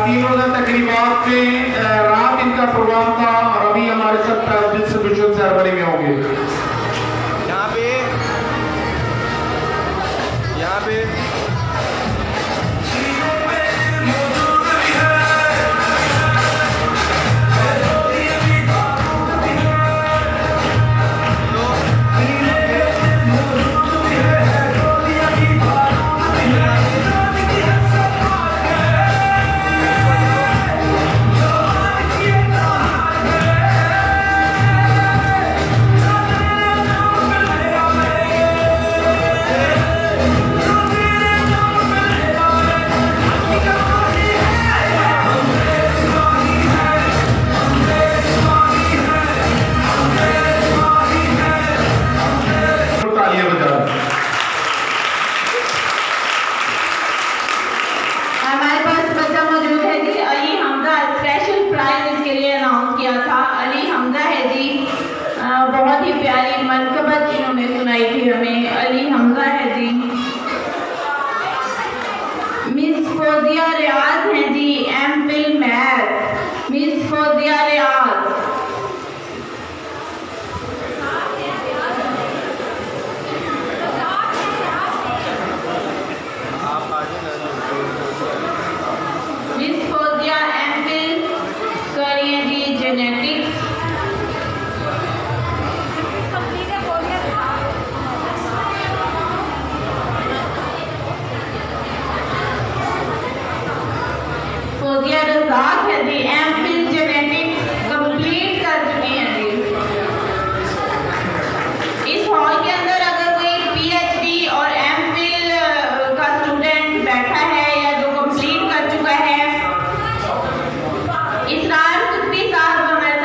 3 रोज़ा तकरीबात में रात इनका प्रोग्राम था और अभी हमारे साथ डिस्ट्रीब्यूशन सेरेमनी में होंगे। यहाँ पे हमारे पास बच्चा मौजूद है जी, अली हमजा। स्पेशल प्राइज इसके लिए अनाउंस किया था। अली हमजा है जी। बहुत ही प्यारी मनकबत इन्होंने सुनाई थी हमें। अली हमजा है जी। मिस फौजिया रियाज हैं जी, एम.फिल मैथ। मिस फौजिया रियाज। मिस फौजिया एम.फिल कर रही हैं जी जेनेटिक्स। फौजिया रज़ाक है जी, एम.फिल जेनेटिक्स कंप्लीट कर चुकी हैं जी। इस हॉल के अंदर अगर कोई पीएचडी और एम.फिल का स्टूडेंट बैठा है या जो कंप्लीट कर चुका है, इसरार कुतबी साहब हमारे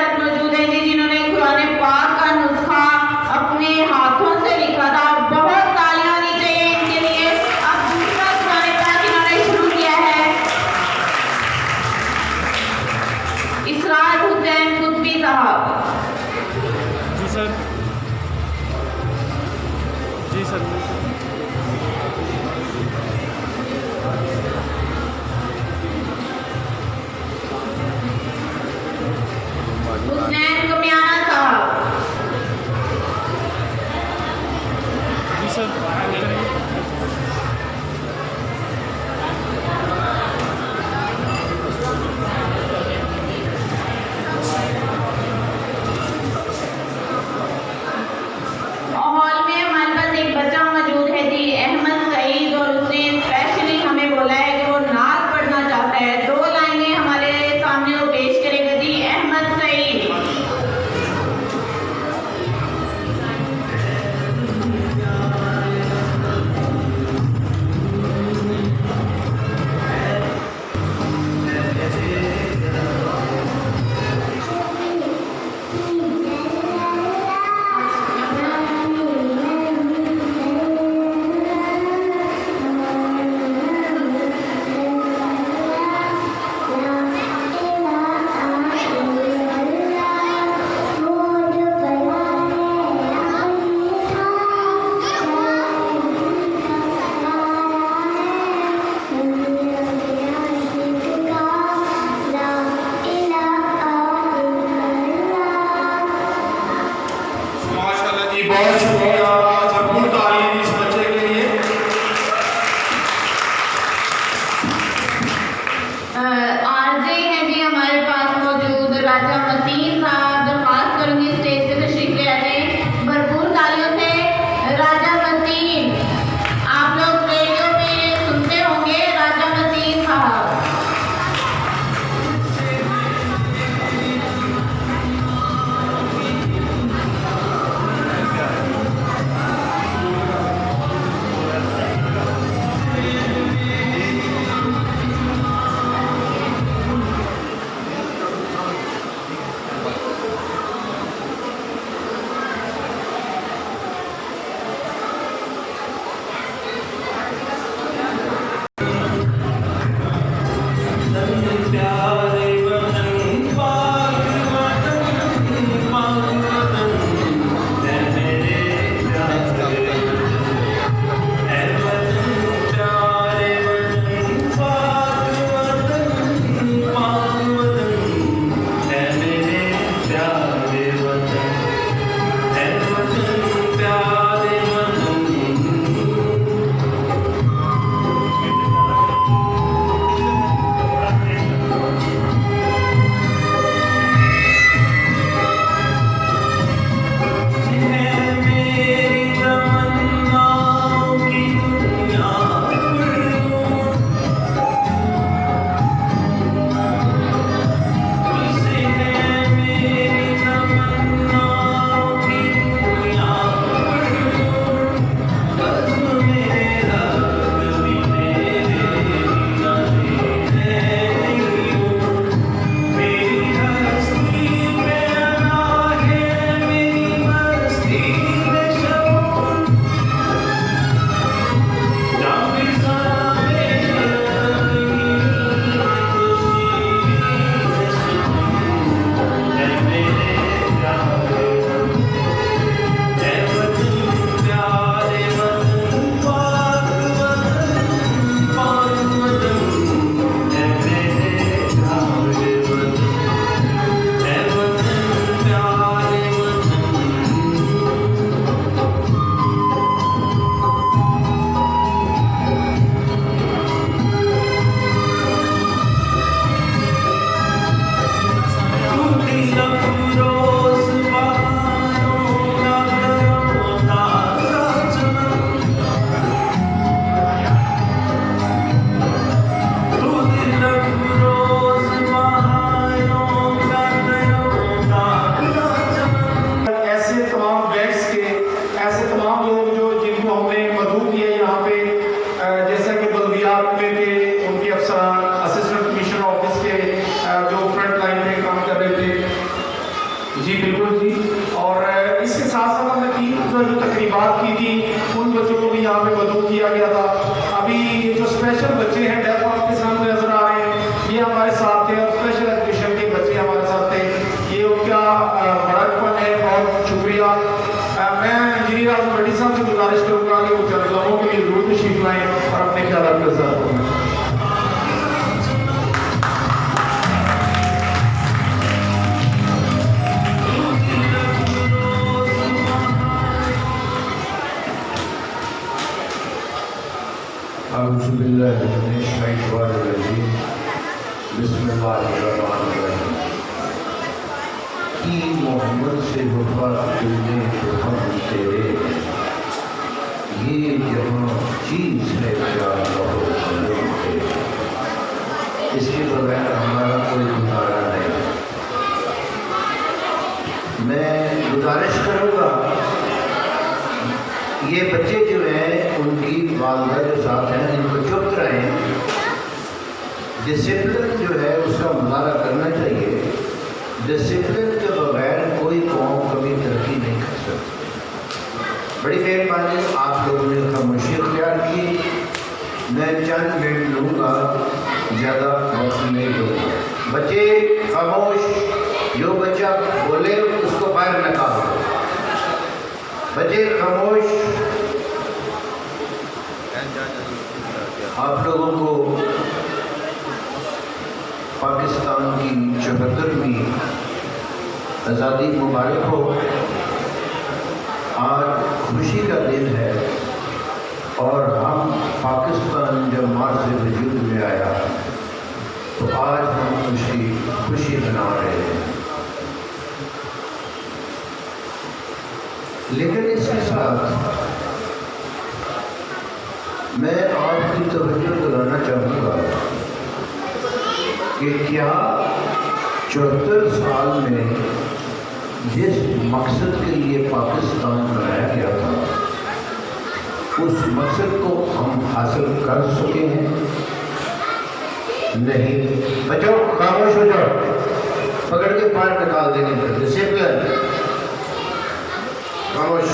अफसरान, असिस्टेंट कमिश्नर ऑफिस के जो फ्रंट लाइन में काम कर रहे थे। जी बिल्कुल जी। और इसके साथ साथ हमने 3 जो तकरीबात की थी, उन बच्चों को भी यहाँ पे मदऊ किया गया था। अभी ये जो स्पेशल बच्चे हैं डेफ आपके सामने नजर आ रहे हैं, ये हमारे साथ थे और स्पेशल एजुकेशन के बच्चे हमारे साथ थे। ये उनका बड़ापन है, बहुत शुक्रिया। मैं इंजीनियर आजम भट्टी साहब से गुजारिश करूँगा कि वो चंद लोगों के लिए जरूर तशरीफ लाएँ और अपने ख्याल के साथ। कि मोहम्मद से वफा तुमने तो हम तेरे, ये जहाँ चीज़ है क्या कहो तेरे, इसके बगैर हमारा कोई गुजारा नहीं। मैं गुजारिश करूँगा ये बच्चे जो हैं उनकी वालदा जो साथ हैं इनको चुप कराएं। डिसिप्लिन जो है उसका मुजाहरा करना चाहिए। डिसिप्लिन के बगैर कोई कौम कभी तरक्की नहीं कर सकती। बड़ी मेहरबानी, आप लोगों ने खामोशी इख्तियार की। मैं चंद मिनट लूँगा, ज़्यादा वक्त नहीं लूँगा। बच्चे खामोश, जो बच्चा बोले उसको बाहर निकालो। बच्चे खामोश। आप लोगों को पाकिस्तान की 74वीं आज़ादी मुबारक हो। आज खुशी का दिन है और हम पाकिस्तान जब मार्च से वजूद में आया तो आज हम खुशी मना रहे हैं। लेकिन इसके साथ मैं आपकी तवज्जो दिलाना चाहूँगा कि क्या 74 साल में जिस मकसद के लिए पाकिस्तान बनाया गया था उस मकसद को हम हासिल कर सके हैं? नहीं। बच्चों खामोश हो जाओ, पकड़ के बाहर निकाल देंगे। डिसिप्लिन, खामोश।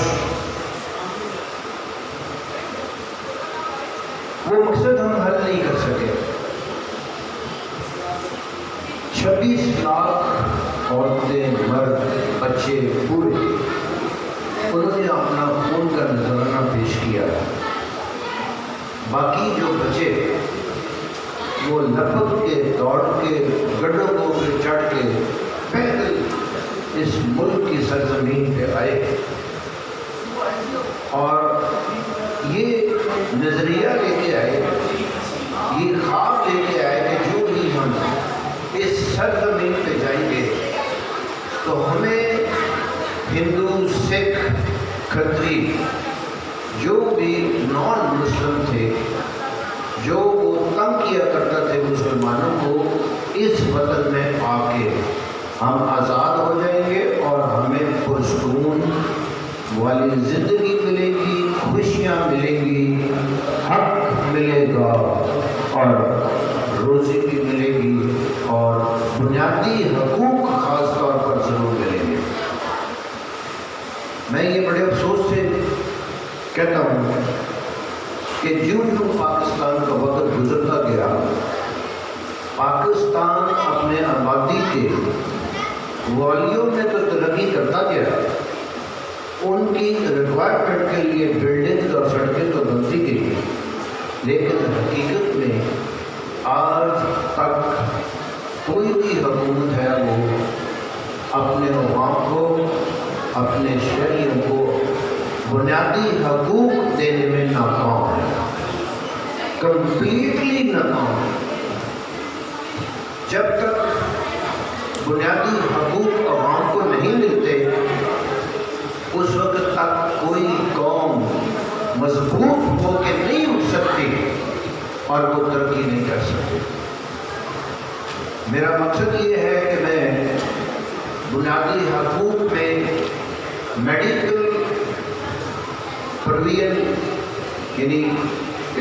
वो मकसद हम हल नहीं कर सके। 26 लाख औरतें, मर्द, बच्चे, बूढ़े, उन्होंने अपना खून का नजराना पेश किया। बाकी जो बचे वो लपक के, दौड़ के, गड्ढों को पे चढ़ के पैदल इस मुल्क की सरजमीन पे आए और ये नजरिया लेके आए, ये ख्वाब लेके आए कि जो भी हम इस सरजमीन पे जाएंगे तो हमें हिंदू, सिख, खत्री, जो भी नॉन मुस्लिम थे, जो वो तंग किया करता थे मुसलमानों को, इस वतन में आके हम आज़ाद हो जाएंगे और हमें पुरसकून वाली ज़िंदगी मिलेगी, खुशियाँ मिलेंगी, हक मिलेगा और रोज़ी भी मिलेगी और बुनियादी हकूक़ ख़ास तौर पर ज़रूर मिलेंगे। मैं ये बड़े अफसोस से कहता हूँ कि जो पाकिस्तान का वक्त गुजरता गया, पाकिस्तान अपने आबादी के वालियों में तो तरक्की करता गया, उनकी रिक्वायरमेंट के लिए बिल्डिंग और सड़कें तो बनती गई, लेकिन हकीकत में आज तक कोई भी हुकूमत है वो अपने अवाम को, अपने शहरियों को बुनियादी हकूक़ देने में नाकाम है, कंप्लीटली नाकाम है। जब तक बुनियादी हकूक़ अवाम को नहीं मिलते उस वक्त तक कोई कौम मजबूत होकर नहीं उठ सकती और वो तरक्की नहीं कर सकती। मेरा मकसद ये है कि मैं बुनियादी हकूक़ में मेडिकल परवीन यानी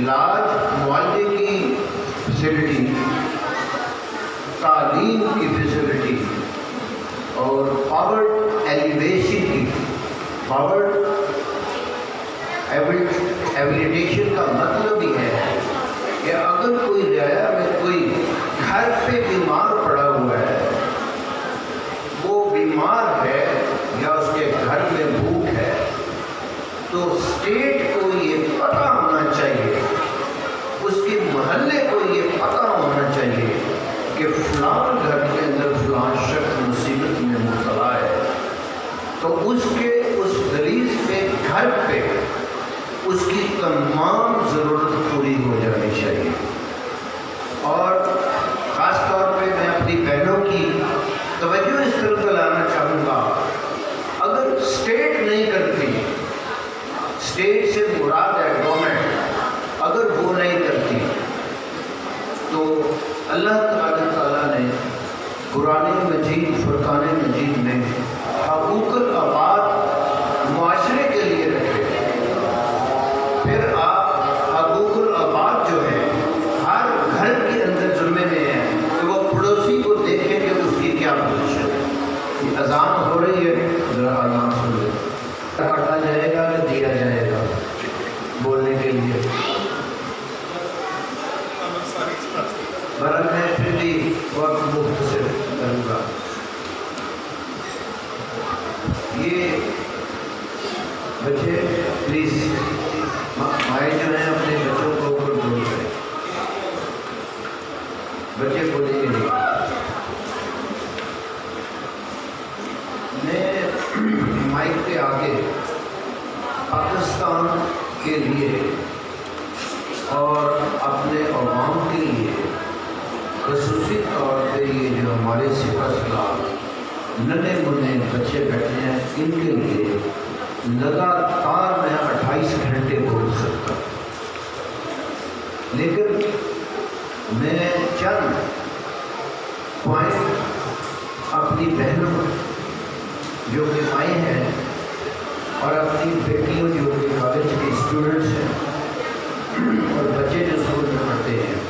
इलाज मुआवजे की फैसिलिटी, तालीम की फैसिलिटी और पावर एलिवेशन की, पावर एबिलिटेशन का मतलब ही है कि अगर कोई रियाया में कोई घर पे बीमार पड़ा हुआ है, वो बीमार है या उसके घर में भूख है, तो स्टेट को ये पता होना चाहिए, उसके मोहल्ले को ये पता होना चाहिए कि फलां घर के अंदर फलां शख्स मुसीबत में मुब्तला है, तो उसके उस गलीज पे घर पे उसकी तमाम ज़रूरत पूरी हो जानी चाहिए। और ख़ास तौर पे मैं अपनी बहनों की तवज्जो इस तरफ लाना चाहूँगा, अगर स्टेट नहीं करती, स्टेट से मुराद है गवर्नमेंट, अगर वो नहीं करती तो अल्लाह ताला ने कुरान मजीद, फुरकान मजीद में हकूक़ुल आबाद मुआशरे के लिए रखे। फिर आप हकूक़ुल आबाद जो है हर घर के अंदर जुम्मे में है कि वो पड़ोसी को देखें कि उसकी क्या पोजीशन है। ये अजान हो रही है, ज़रा अजान सुन लो। काटा जाएगा या दिया जाएगा बोलने के लिए? बरन मैं फिर भी वक्त मुख्तसर करूँगा। ये बच्चे प्लीज़ भाई जो हैं अपने बच्चों को ऊपर बोल करें, बच्चे बोलेंगे नहीं। मैं माइक पे आके पाकिस्तान के लिए और अपने अवाम के लिए ख़ुसूसी तौर पे ये जो हमारे सिपहसालार नन्हे मुन्ने बच्चे बैठे हैं, इनके लिए लगातार मैं 28 घंटे बोल सकता, लेकिन मैं चंद पॉइंट अपनी बहनों जो कि माएँ हैं और अपनी बेटियों जो कि कॉलेज के स्टूडेंट्स हैं और बच्चे जो स्कूल में पढ़ते हैं,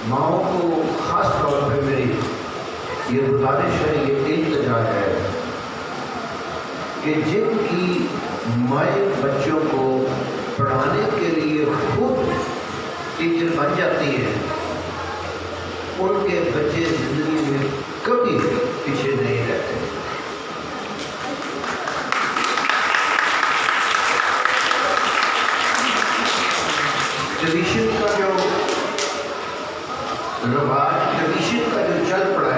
माओं को ख़ास तौर पे मेरी ये गुजारिश है, ये इल्तिजा है कि जिनकी माएँ बच्चों को पढ़ाने के लिए खुद टीचर बन जाती है, उनके बच्चे ज़िंदगी में कभी पीछे नहीं रहते। ट्रेडिशन का जो रवाज, ट्रेडिशन का जो चल पड़ा